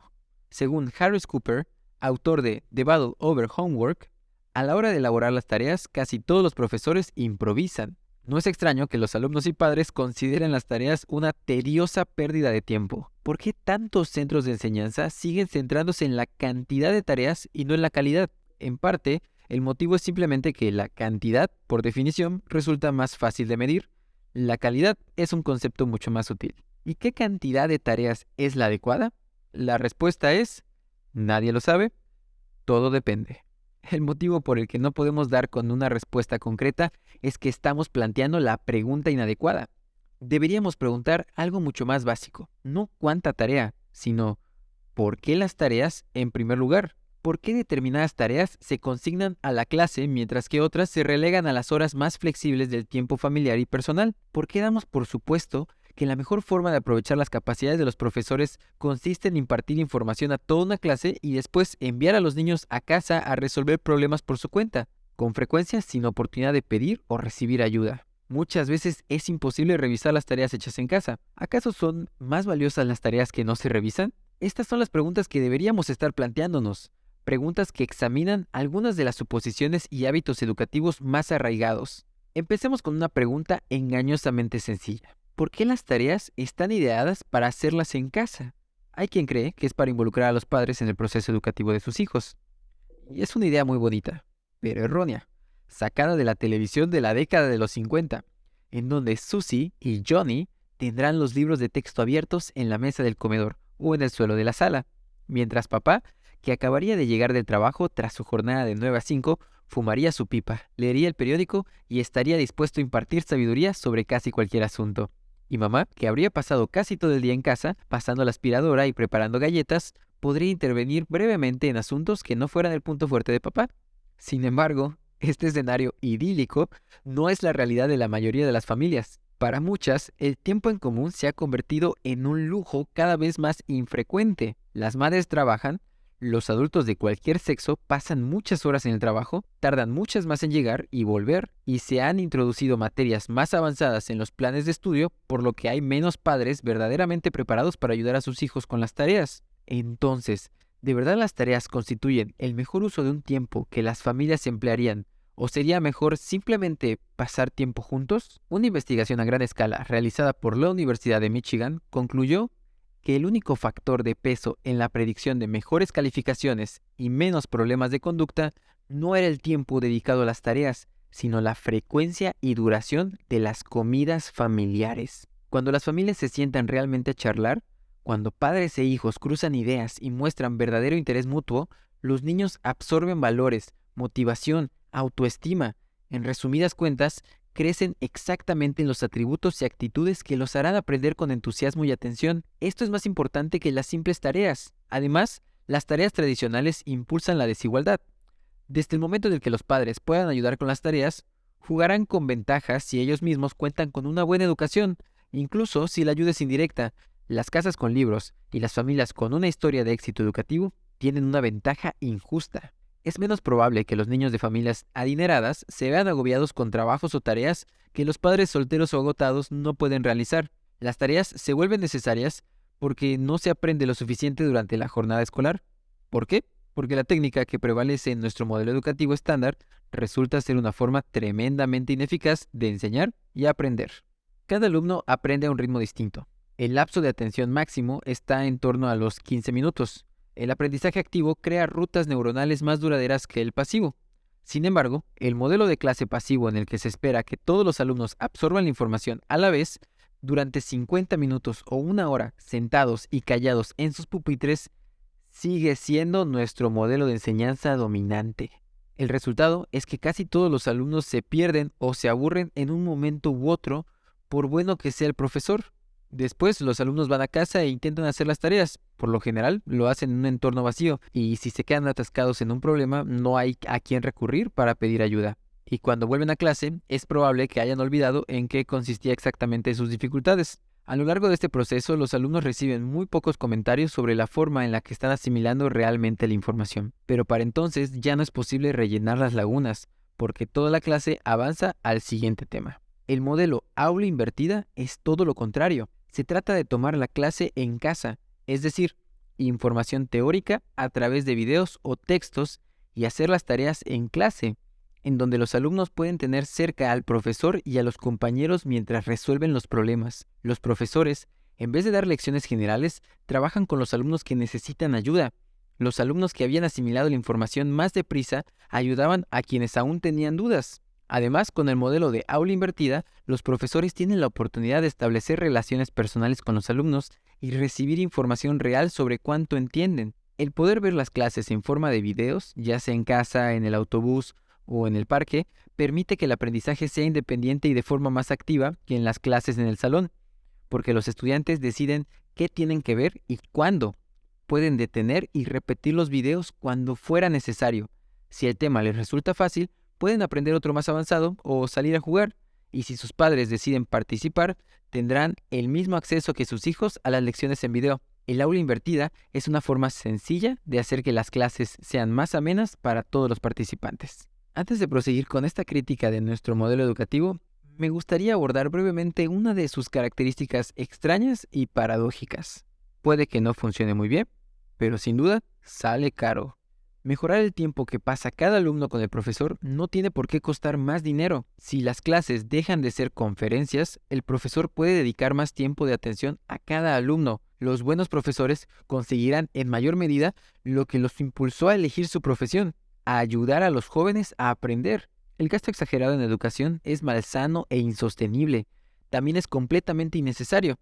Speaker 1: Según Harris Cooper, autor de The Battle Over Homework, a la hora de elaborar las tareas, casi todos los profesores improvisan. No es extraño que los alumnos y padres consideren las tareas una tediosa pérdida de tiempo. ¿Por qué tantos centros de enseñanza siguen centrándose en la cantidad de tareas y no en la calidad? En parte, el motivo es simplemente que la cantidad, por definición, resulta más fácil de medir. La calidad es un concepto mucho más sutil. ¿Y qué cantidad de tareas es la adecuada? La respuesta es: nadie lo sabe, todo depende. El motivo por el que no podemos dar con una respuesta concreta es que estamos planteando la pregunta inadecuada. Deberíamos preguntar algo mucho más básico, no cuánta tarea, sino ¿por qué las tareas en primer lugar? ¿Por qué determinadas tareas se consignan a la clase mientras que otras se relegan a las horas más flexibles del tiempo familiar y personal? ¿Por qué damos por supuesto que la mejor forma de aprovechar las capacidades de los profesores consiste en impartir información a toda una clase y después enviar a los niños a casa a resolver problemas por su cuenta, con frecuencia sin oportunidad de pedir o recibir ayuda? Muchas veces es imposible revisar las tareas hechas en casa. ¿Acaso son más valiosas las tareas que no se revisan? Estas son las preguntas que deberíamos estar planteándonos. Preguntas que examinan algunas de las suposiciones y hábitos educativos más arraigados. Empecemos con una pregunta engañosamente sencilla. ¿Por qué las tareas están ideadas para hacerlas en casa? Hay quien cree que es para involucrar a los padres en el proceso educativo de sus hijos. Y es una idea muy bonita, pero errónea, sacada de la televisión de la década de los 50, en donde Susie y Johnny tendrán los libros de texto abiertos en la mesa del comedor o en el suelo de la sala, mientras papá, que acabaría de llegar del trabajo tras su jornada de 9 a 5, fumaría su pipa, leería el periódico y estaría dispuesto a impartir sabiduría sobre casi cualquier asunto. Y mamá, que habría pasado casi todo el día en casa, pasando la aspiradora y preparando galletas, podría intervenir brevemente en asuntos que no fueran el punto fuerte de papá. Sin embargo, este escenario idílico no es la realidad de la mayoría de las familias. Para muchas, el tiempo en común se ha convertido en un lujo cada vez más infrecuente. Las madres trabajan, los adultos de cualquier sexo pasan muchas horas en el trabajo, tardan muchas más en llegar y volver, y se han introducido materias más avanzadas en los planes de estudio, por lo que hay menos padres verdaderamente preparados para ayudar a sus hijos con las tareas. Entonces, ¿de verdad las tareas constituyen el mejor uso de un tiempo que las familias emplearían? ¿O sería mejor simplemente pasar tiempo juntos? Una investigación a gran escala realizada por la Universidad de Michigan concluyó que el único factor de peso en la predicción de mejores calificaciones y menos problemas de conducta no era el tiempo dedicado a las tareas, sino la frecuencia y duración de las comidas familiares. Cuando las familias se sientan realmente a charlar, cuando padres e hijos cruzan ideas y muestran verdadero interés mutuo, los niños absorben valores, motivación, autoestima En resumidas cuentas, crecen exactamente en los atributos y actitudes que los harán aprender con entusiasmo y atención. Esto es más importante que las simples tareas. Además, las tareas tradicionales impulsan la desigualdad. Desde el momento en el que los padres puedan ayudar con las tareas, jugarán con ventajas si ellos mismos cuentan con una buena educación, incluso si la ayuda es indirecta. Las casas con libros y las familias con una historia de éxito educativo tienen una ventaja injusta. Es menos probable que los niños de familias adineradas se vean agobiados con trabajos o tareas que los padres solteros o agotados no pueden realizar. Las tareas se vuelven necesarias porque no se aprende lo suficiente durante la jornada escolar. ¿Por qué? Porque la técnica que prevalece en nuestro modelo educativo estándar resulta ser una forma tremendamente ineficaz de enseñar y aprender. Cada alumno aprende a un ritmo distinto. El lapso de atención máximo está en torno a los 15 minutos. El aprendizaje activo crea rutas neuronales más duraderas que el pasivo. Sin embargo, el modelo de clase pasivo en el que se espera que todos los alumnos absorban la información a la vez, durante 50 minutos o una hora sentados y callados en sus pupitres, sigue siendo nuestro modelo de enseñanza dominante. El resultado es que casi todos los alumnos se pierden o se aburren en un momento u otro, por bueno que sea el profesor. Después los alumnos van a casa e intentan hacer las tareas. Por lo general lo hacen en un entorno vacío y si se quedan atascados en un problema no hay a quién recurrir para pedir ayuda. Y cuando vuelven a clase es probable que hayan olvidado en qué consistía exactamente sus dificultades. A lo largo de este proceso los alumnos reciben muy pocos comentarios sobre la forma en la que están asimilando realmente la información. Pero para entonces ya no es posible rellenar las lagunas porque toda la clase avanza al siguiente tema. El modelo aula invertida es todo lo contrario. Se trata de tomar la clase en casa, es decir, información teórica a través de videos o textos y hacer las tareas en clase, en donde los alumnos pueden tener cerca al profesor y a los compañeros mientras resuelven los problemas. Los profesores, en vez de dar lecciones generales, trabajan con los alumnos que necesitan ayuda. Los alumnos que habían asimilado la información más deprisa ayudaban a quienes aún tenían dudas. Además, con el modelo de aula invertida, los profesores tienen la oportunidad de establecer relaciones personales con los alumnos y recibir información real sobre cuánto entienden. El poder ver las clases en forma de videos, ya sea en casa, en el autobús o en el parque, permite que el aprendizaje sea independiente y de forma más activa que en las clases en el salón, porque los estudiantes deciden qué tienen que ver y cuándo. Pueden detener y repetir los videos cuando fuera necesario. Si el tema les resulta fácil, pueden aprender otro más avanzado o salir a jugar, y si sus padres deciden participar, tendrán el mismo acceso que sus hijos a las lecciones en video. El aula invertida es una forma sencilla de hacer que las clases sean más amenas para todos los participantes. Antes de proseguir con esta crítica de nuestro modelo educativo, me gustaría abordar brevemente una de sus características extrañas y paradójicas. Puede que no funcione muy bien, pero sin duda sale caro. Mejorar el tiempo que pasa cada alumno con el profesor no tiene por qué costar más dinero. Si las clases dejan de ser conferencias, el profesor puede dedicar más tiempo de atención a cada alumno. Los buenos profesores conseguirán en mayor medida lo que los impulsó a elegir su profesión, a ayudar a los jóvenes a aprender. El gasto exagerado en educación es malsano e insostenible. También es completamente innecesario.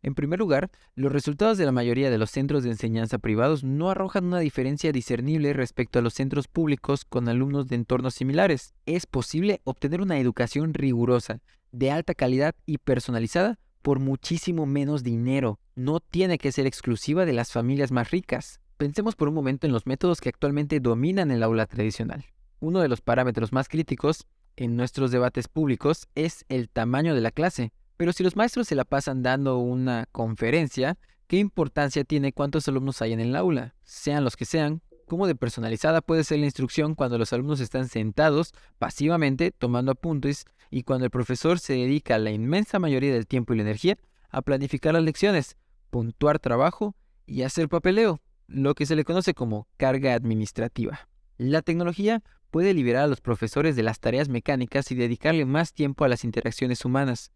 Speaker 1: En primer lugar, los resultados de la mayoría de los centros de enseñanza privados no arrojan una diferencia discernible respecto a los centros públicos con alumnos de entornos similares. Es posible obtener una educación rigurosa, de alta calidad y personalizada por muchísimo menos dinero. No tiene que ser exclusiva de las familias más ricas. Pensemos por un momento en los métodos que actualmente dominan el aula tradicional. Uno de los parámetros más críticos en nuestros debates públicos es el tamaño de la clase. Pero si los maestros se la pasan dando una conferencia, ¿qué importancia tiene cuántos alumnos hay en el aula? Sean los que sean, ¿cómo de personalizada puede ser la instrucción cuando los alumnos están sentados pasivamente tomando apuntes y cuando el profesor se dedica la inmensa mayoría del tiempo y la energía a planificar las lecciones, puntuar trabajo y hacer papeleo, lo que se le conoce como carga administrativa? La tecnología puede liberar a los profesores de las tareas mecánicas y dedicarle más tiempo a las interacciones humanas,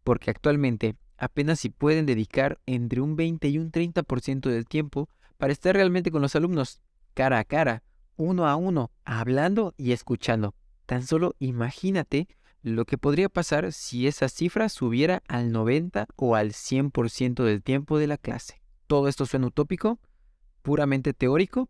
Speaker 1: porque actualmente apenas si pueden dedicar entre un 20 y un 30% del tiempo para estar realmente con los alumnos, cara a cara, uno a uno, hablando y escuchando. Tan solo imagínate lo que podría pasar si esa cifra subiera al 90 o al 100% del tiempo de la clase. ¿Todo esto suena utópico? ¿Puramente teórico?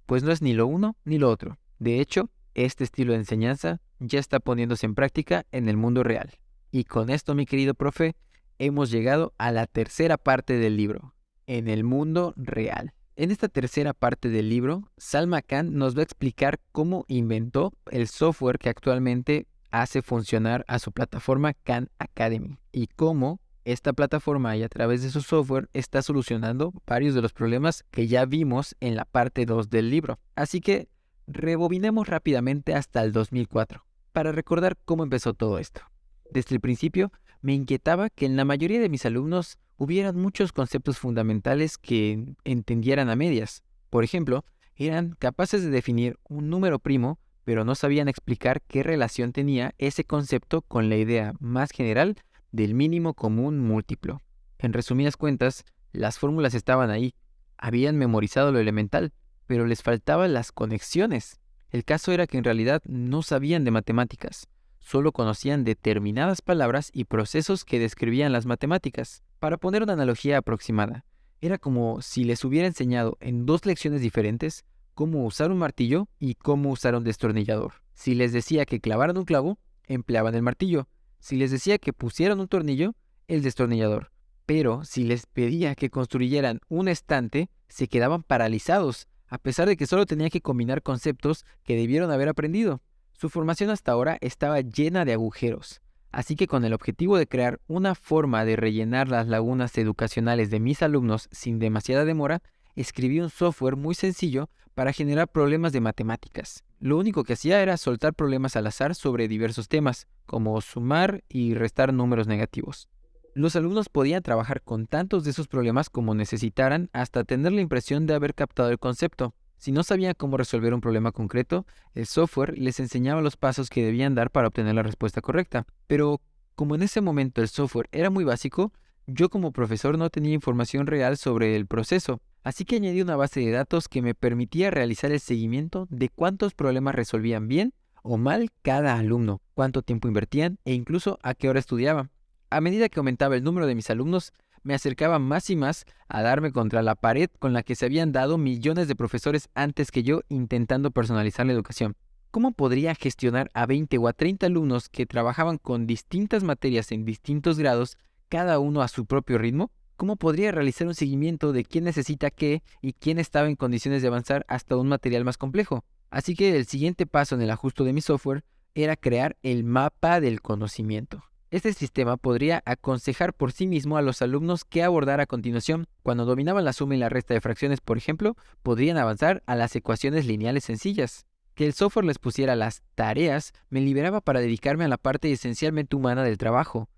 Speaker 1: Pues no es ni lo uno ni lo otro. De hecho, Este estilo de enseñanza ya está poniéndose en práctica en el mundo real. Y con esto, mi querido profe, hemos llegado a la tercera parte del libro, en el mundo real. En esta tercera parte del libro, Salma Khan nos va a explicar cómo inventó el software que actualmente hace funcionar a su plataforma Khan Academy y cómo esta plataforma y a través de su software está solucionando varios de los problemas que ya vimos en la parte 2 del libro. Así que rebobinemos rápidamente hasta el 2004 para recordar cómo empezó todo esto. Desde el principio me inquietaba que en la mayoría de mis alumnos hubieran muchos conceptos fundamentales que entendieran a medias. Por ejemplo, eran capaces de definir un número primo, pero no sabían explicar qué relación tenía ese concepto con la idea más general del mínimo común múltiplo. En resumidas cuentas, las fórmulas estaban ahí, habían memorizado lo elemental, pero les faltaban las conexiones. El caso era que en realidad no sabían de matemáticas, solo conocían determinadas palabras y procesos que describían las matemáticas. Para poner una analogía aproximada, era como si les hubiera enseñado en 2 lecciones diferentes cómo usar un martillo y cómo usar un destornillador. Si les decía que clavaran un clavo, empleaban el martillo. Si les decía que pusieran un tornillo, el destornillador. Pero si les pedía que construyeran un estante, se quedaban paralizados, a pesar de que solo tenían que combinar conceptos que debieron haber aprendido. Su formación hasta ahora estaba llena de agujeros, así que con el objetivo de crear una forma de rellenar las lagunas educacionales de mis alumnos sin demasiada demora, escribí un software muy sencillo para generar problemas de matemáticas. Lo único que hacía era soltar problemas al azar sobre diversos temas, como sumar y restar números negativos. Los alumnos podían trabajar con tantos de esos problemas como necesitaran hasta tener la impresión de haber captado el concepto. Si no sabían cómo resolver un problema concreto, el software les enseñaba los pasos que debían dar para obtener la respuesta correcta. Pero como en ese momento el software era muy básico, yo como profesor no tenía información real sobre el proceso. Así que añadí una base de datos que me permitía realizar el seguimiento de cuántos problemas resolvían bien o mal cada alumno, cuánto tiempo invertían e incluso a qué hora estudiaban. A medida que aumentaba el número de mis alumnos, me acercaba más y más a darme contra la pared con la que se habían dado millones de profesores antes que yo intentando personalizar la educación. ¿Cómo podría gestionar a 20 o a 30 alumnos que trabajaban con distintas materias en distintos grados, cada uno a su propio ritmo? ¿Cómo podría realizar un seguimiento de quién necesita qué y quién estaba en condiciones de avanzar hasta un material más complejo? Así que el siguiente paso en el ajuste de mi software era crear el mapa del conocimiento. Este sistema podría aconsejar por sí mismo a los alumnos qué abordar a continuación. Cuando dominaban la suma y la resta de fracciones, por ejemplo, podrían avanzar a las ecuaciones lineales sencillas. Que el software les pusiera las tareas me liberaba para dedicarme a la parte esencialmente humana del trabajo,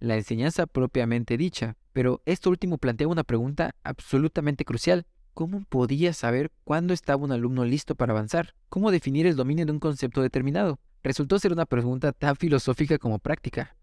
Speaker 1: la enseñanza propiamente dicha. Pero esto último plantea una pregunta absolutamente crucial. ¿Cómo podía saber cuándo estaba un alumno listo para avanzar? ¿Cómo definir el dominio de un concepto determinado? Resultó ser una pregunta tan filosófica como práctica.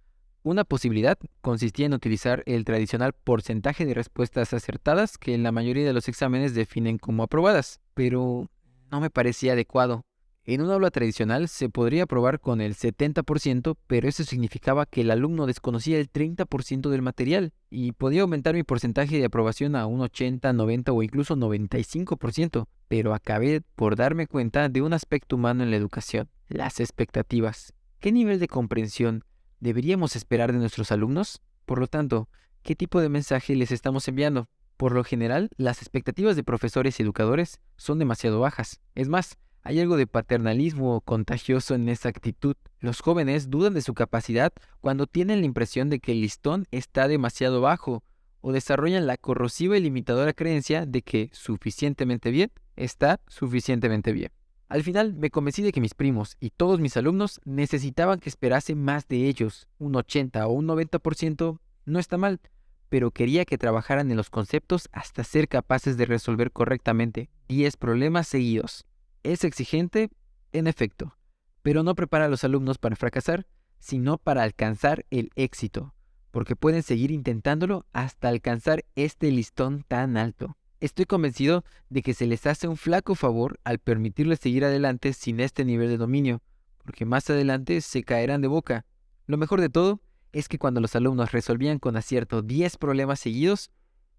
Speaker 1: Una posibilidad consistía en utilizar el tradicional porcentaje de respuestas acertadas que en la mayoría de los exámenes definen como aprobadas, pero no me parecía adecuado. En un aula tradicional se podría aprobar con el 70%, pero eso significaba que el alumno desconocía el 30% del material y podía aumentar mi porcentaje de aprobación a un 80, 90 o incluso 95%, pero acabé por darme cuenta de un aspecto humano en la educación, las expectativas. ¿Qué nivel de comprensión deberíamos esperar de nuestros alumnos? Por lo tanto, ¿qué tipo de mensaje les estamos enviando? Por lo general, las expectativas de profesores y educadores son demasiado bajas. Es más, hay algo de paternalismo contagioso en esa actitud. Los jóvenes dudan de su capacidad cuando tienen la impresión de que el listón está demasiado bajo o desarrollan la corrosiva y limitadora creencia de que suficientemente bien está suficientemente bien. Al final me convencí de que mis primos y todos mis alumnos necesitaban que esperase más de ellos. Un 80 o un 90% no está mal, pero quería que trabajaran en los conceptos hasta ser capaces de resolver correctamente 10 problemas seguidos. Es exigente, en efecto, pero no prepara a los alumnos para fracasar, sino para alcanzar el éxito, porque pueden seguir intentándolo hasta alcanzar este listón tan alto. Estoy convencido de que se les hace un flaco favor al permitirles seguir adelante sin este nivel de dominio, porque más adelante se caerán de boca. Lo mejor de todo es que cuando los alumnos resolvían con acierto 10 problemas seguidos,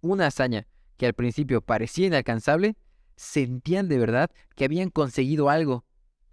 Speaker 1: una hazaña que al principio parecía inalcanzable, sentían de verdad que habían conseguido algo.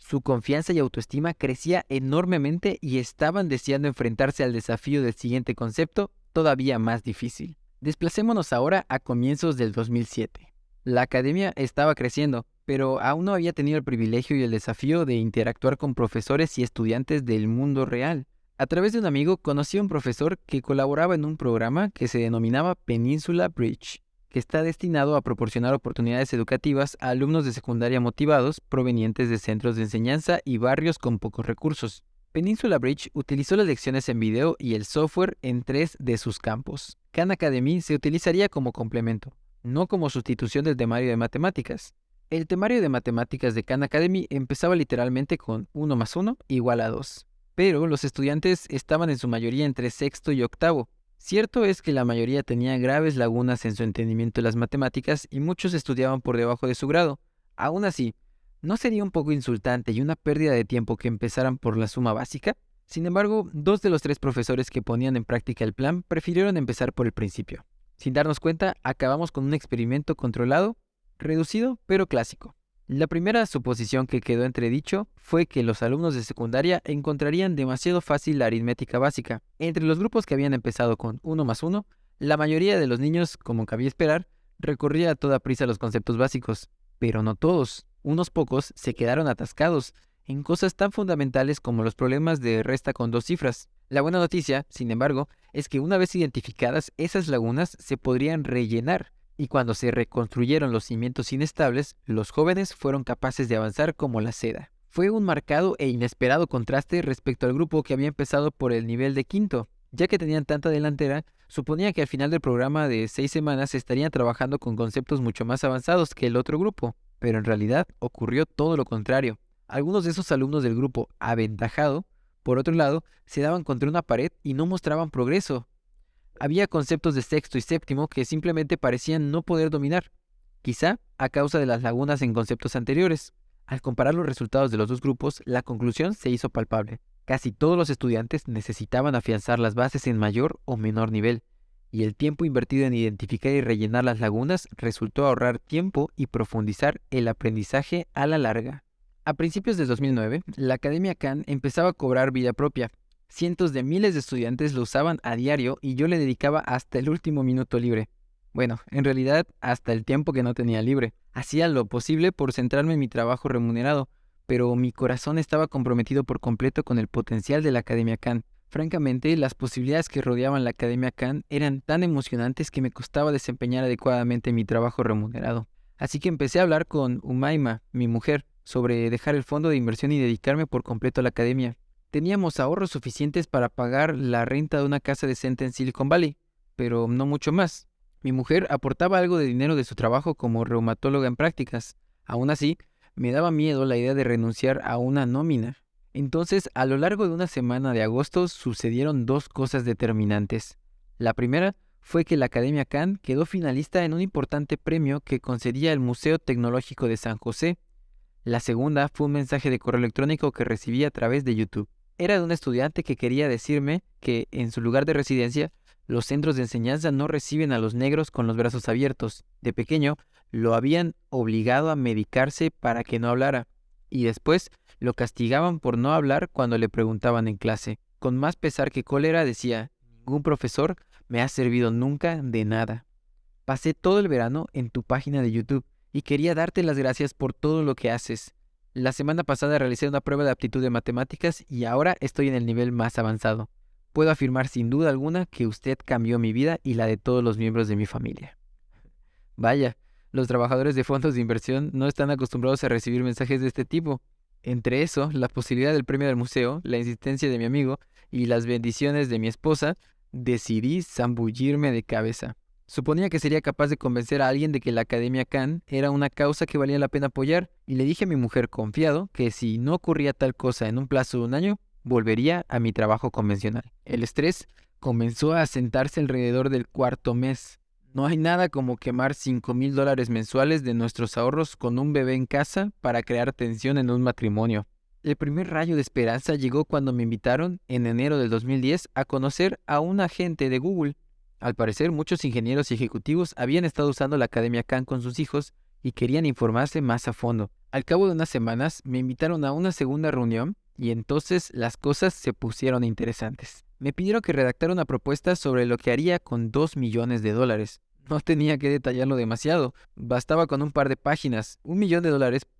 Speaker 1: Su confianza y autoestima crecía enormemente y estaban deseando enfrentarse al desafío del siguiente concepto, todavía más difícil. Desplacémonos ahora a comienzos del 2007. La academia estaba creciendo, pero aún no había tenido el privilegio y el desafío de interactuar con profesores y estudiantes del mundo real. A través de un amigo conocí a un profesor que colaboraba en un programa que se denominaba Peninsula Bridge, que está destinado a proporcionar oportunidades educativas a alumnos de secundaria motivados provenientes de centros de enseñanza y barrios con pocos recursos. Peninsula Bridge utilizó las lecciones en video y el software en 3 de sus campos. Khan Academy se utilizaría como complemento, no como sustitución del temario de matemáticas. El temario de matemáticas de Khan Academy empezaba literalmente con 1 más 1 igual a 2, pero los estudiantes estaban en su mayoría entre sexto y octavo. Cierto es que la mayoría tenía graves lagunas en su entendimiento de las matemáticas y muchos estudiaban por debajo de su grado. Aún así, ¿no sería un poco insultante y una pérdida de tiempo que empezaran por la suma básica? Sin embargo, 2 de los 3 profesores que ponían en práctica el plan prefirieron empezar por el principio. Sin darnos cuenta, acabamos con un experimento controlado, reducido, pero clásico. La primera suposición que quedó entredicho fue que los alumnos de secundaria encontrarían demasiado fácil la aritmética básica. Entre los grupos que habían empezado con 1 más 1, la mayoría de los niños, como cabía esperar, recorría a toda prisa los conceptos básicos. Pero no todos. Unos pocos se quedaron atascados en cosas tan fundamentales como los problemas de resta con 2 cifras. La buena noticia, sin embargo, es que una vez identificadas esas lagunas se podrían rellenar. Y cuando se reconstruyeron los cimientos inestables, los jóvenes fueron capaces de avanzar como la seda. Fue un marcado e inesperado contraste respecto al grupo que había empezado por el nivel de quinto. Ya que tenían tanta delantera, suponía que al final del programa de 6 semanas estarían trabajando con conceptos mucho más avanzados que el otro grupo. Pero en realidad ocurrió todo lo contrario. Algunos de esos alumnos del grupo aventajado, por otro lado, se daban contra una pared y no mostraban progreso. Había conceptos de sexto y séptimo que simplemente parecían no poder dominar, quizá a causa de las lagunas en conceptos anteriores. Al comparar los resultados de los 2 grupos, la conclusión se hizo palpable. Casi todos los estudiantes necesitaban afianzar las bases en mayor o menor nivel, y el tiempo invertido en identificar y rellenar las lagunas resultó ahorrar tiempo y profundizar el aprendizaje a la larga. A principios de 2009, la Academia Khan empezaba a cobrar vida propia. Cientos de miles de estudiantes lo usaban a diario y yo le dedicaba hasta el último minuto libre. Bueno, en realidad hasta el tiempo que no tenía libre. Hacía lo posible por centrarme en mi trabajo remunerado, pero mi corazón estaba comprometido por completo con el potencial de la Academia Khan. Francamente, las posibilidades que rodeaban la Academia Khan eran tan emocionantes que me costaba desempeñar adecuadamente mi trabajo remunerado. Así que empecé a hablar con Umaima, mi mujer, sobre dejar el fondo de inversión y dedicarme por completo a la academia. Teníamos ahorros suficientes para pagar la renta de una casa decente en Silicon Valley, pero no mucho más. Mi mujer aportaba algo de dinero de su trabajo como reumatóloga en prácticas. Aún así, me daba miedo la idea de renunciar a una nómina. Entonces, a lo largo de una semana de agosto sucedieron 2 cosas determinantes. La primera fue que la Academia Khan quedó finalista en un importante premio que concedía el Museo Tecnológico de San José. La segunda fue un mensaje de correo electrónico que recibí a través de YouTube. Era de un estudiante que quería decirme que, en su lugar de residencia, los centros de enseñanza no reciben a los negros con los brazos abiertos. De pequeño, lo habían obligado a medicarse para que no hablara, y después lo castigaban por no hablar cuando le preguntaban en clase. Con más pesar que cólera decía: ningún profesor me ha servido nunca de nada. Pasé todo el verano en tu página de YouTube y quería darte las gracias por todo lo que haces. La semana pasada realicé una prueba de aptitud de matemáticas y ahora estoy en el nivel más avanzado. Puedo afirmar sin duda alguna que usted cambió mi vida y la de todos los miembros de mi familia. Vaya, los trabajadores de fondos de inversión no están acostumbrados a recibir mensajes de este tipo. Entre eso, la posibilidad del premio del museo, la insistencia de mi amigo y las bendiciones de mi esposa, decidí zambullirme de cabeza. Suponía que sería capaz de convencer a alguien de que la Academia Khan era una causa que valía la pena apoyar, y le dije a mi mujer confiado que si no ocurría tal cosa en un plazo de 1 año, volvería a mi trabajo convencional. El estrés comenzó a asentarse alrededor del 4.º mes. No hay nada como quemar $5,000 mensuales de nuestros ahorros con un bebé en casa para crear tensión en un matrimonio. El primer rayo de esperanza llegó cuando me invitaron, en enero del 2010, a conocer a un agente de Google. Al parecer, muchos ingenieros y ejecutivos habían estado usando la Academia Khan con sus hijos y querían informarse más a fondo. Al cabo de unas semanas me invitaron a una segunda reunión y entonces las cosas se pusieron interesantes. Me pidieron que redactara una propuesta sobre lo que haría con $2 millones. No tenía que detallarlo demasiado, bastaba con un par de páginas. $1 millón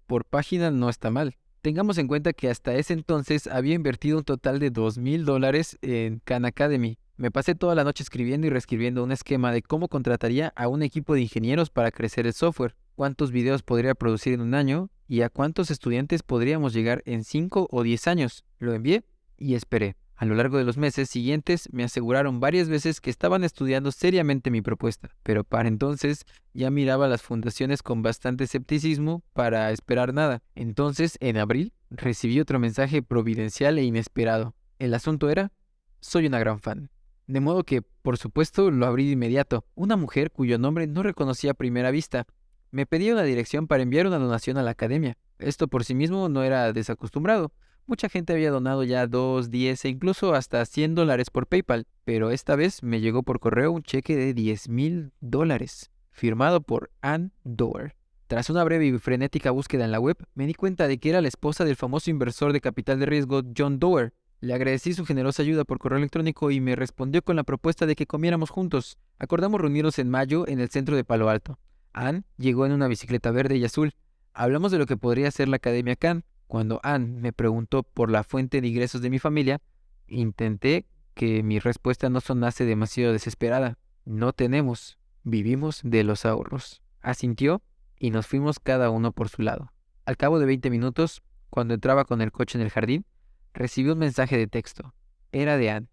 Speaker 1: por página no está mal. Tengamos en cuenta que hasta ese entonces había invertido un total de $2,000 en Khan Academy. Me pasé toda la noche escribiendo y reescribiendo un esquema de cómo contrataría a un equipo de ingenieros para crecer el software, cuántos videos podría producir en un año y a cuántos estudiantes podríamos llegar en 5 o 10 años. Lo envié y esperé. A lo largo de los meses siguientes me aseguraron varias veces que estaban estudiando seriamente mi propuesta, pero para entonces ya miraba las fundaciones con bastante escepticismo para esperar nada. Entonces, en abril, recibí otro mensaje providencial e inesperado. El asunto era: soy una gran fan. De modo que, por supuesto, lo abrí de inmediato. Una mujer cuyo nombre no reconocí a primera vista me pedía una dirección para enviar una donación a la academia. Esto por sí mismo no era desacostumbrado. Mucha gente había donado ya 2, 10 e incluso hasta $100 por PayPal, pero esta vez me llegó por correo un cheque de $10,000, firmado por Ann Doerr. Tras una breve y frenética búsqueda en la web, me di cuenta de que era la esposa del famoso inversor de capital de riesgo John Doerr. Le agradecí su generosa ayuda por correo electrónico y me respondió con la propuesta de que comiéramos juntos. Acordamos reunirnos en mayo en el centro de Palo Alto. Ann llegó en una bicicleta verde y azul. Hablamos de lo que podría ser la Academia Khan. Cuando Ann me preguntó por la fuente de ingresos de mi familia, intenté que mi respuesta no sonase demasiado desesperada. No tenemos, vivimos de los ahorros. Asintió y nos fuimos cada uno por su lado. Al cabo de 20 minutos, cuando entraba con el coche en el jardín, recibí un mensaje de texto. Era de Ann.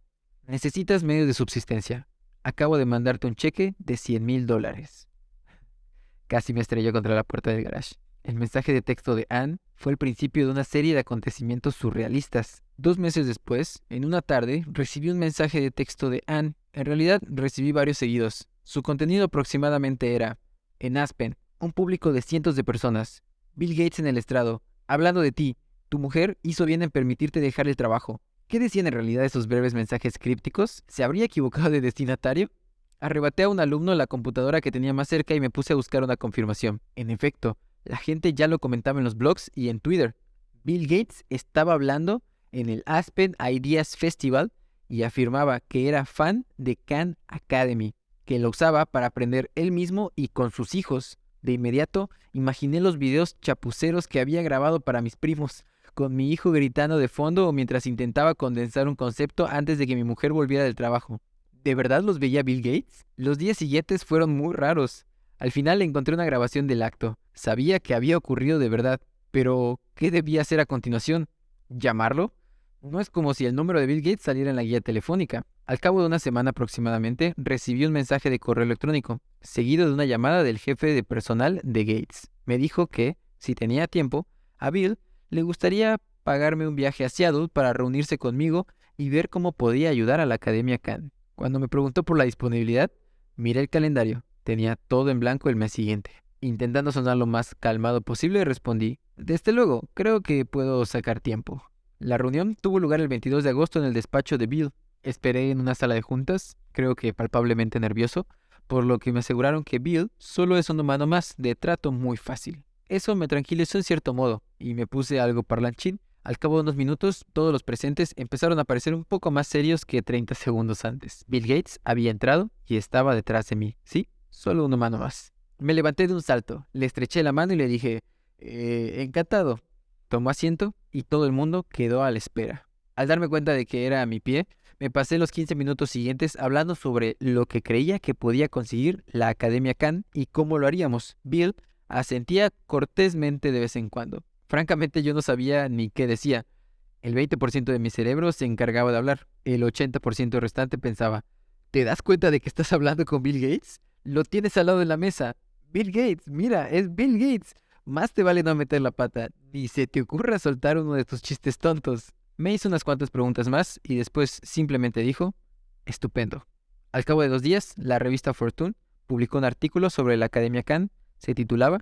Speaker 1: Necesitas medios de subsistencia. Acabo de mandarte un cheque de $100,000. Casi me estrelló contra la puerta del garage. El mensaje de texto de Ann fue el principio de una serie de acontecimientos surrealistas. 2 meses después, en una tarde, recibí un mensaje de texto de Ann. En realidad, recibí varios seguidos. Su contenido aproximadamente era: en Aspen, un público de cientos de personas. Bill Gates en el estrado, hablando de ti. Tu mujer hizo bien en permitirte dejar el trabajo. ¿Qué decían en realidad esos breves mensajes crípticos? ¿Se habría equivocado de destinatario? Arrebaté a un alumno la computadora que tenía más cerca y me puse a buscar una confirmación. En efecto, la gente ya lo comentaba en los blogs y en Twitter. Bill Gates estaba hablando en el Aspen Ideas Festival y afirmaba que era fan de Khan Academy, que lo usaba para aprender él mismo y con sus hijos. De inmediato, imaginé los videos chapuceros que había grabado para mis primos, con mi hijo gritando de fondo o mientras intentaba condensar un concepto antes de que mi mujer volviera del trabajo. ¿De verdad los veía Bill Gates? Los días siguientes fueron muy raros. Al final encontré una grabación del acto. Sabía que había ocurrido de verdad, pero ¿qué debía hacer a continuación? ¿Llamarlo? No es como si el número de Bill Gates saliera en la guía telefónica. Al cabo de una semana aproximadamente, recibí un mensaje de correo electrónico, seguido de una llamada del jefe de personal de Gates. Me dijo que, si tenía tiempo, a Bill le gustaría pagarme un viaje a Seattle para reunirse conmigo y ver cómo podía ayudar a la Academia Khan. Cuando me preguntó por la disponibilidad, miré el calendario. Tenía todo en blanco el mes siguiente. Intentando sonar lo más calmado posible, respondí: desde luego, creo que puedo sacar tiempo. La reunión tuvo lugar el 22 de agosto en el despacho de Bill. Esperé en una sala de juntas, creo que palpablemente nervioso, por lo que me aseguraron que Bill solo es un humano más, de trato muy fácil. Eso me tranquilizó en cierto modo, y me puse algo parlanchín. Al cabo de unos minutos, todos los presentes empezaron a parecer un poco más serios que 30 segundos antes. Bill Gates había entrado y estaba detrás de mí. Sí, solo un humano más. Me levanté de un salto, le estreché la mano y le dije: encantado. Tomó asiento y todo el mundo quedó a la espera. Al darme cuenta de que era a mi pie, me pasé los 15 minutos siguientes hablando sobre lo que creía que podía conseguir la Academia Khan y cómo lo haríamos. Bill asentía cortésmente de vez en cuando. Francamente yo no sabía ni qué decía. El 20% de mi cerebro se encargaba de hablar. El 80% restante pensaba: ¿te das cuenta de que estás hablando con Bill Gates? Lo tienes al lado de la mesa. Bill Gates, mira, es Bill Gates. Más te vale no meter la pata. Ni se te ocurra soltar uno de tus chistes tontos. Me hizo unas cuantas preguntas más y después simplemente dijo: estupendo. Al cabo de 2 días, la revista Fortune publicó un artículo sobre la Academia Khan. Se titulaba: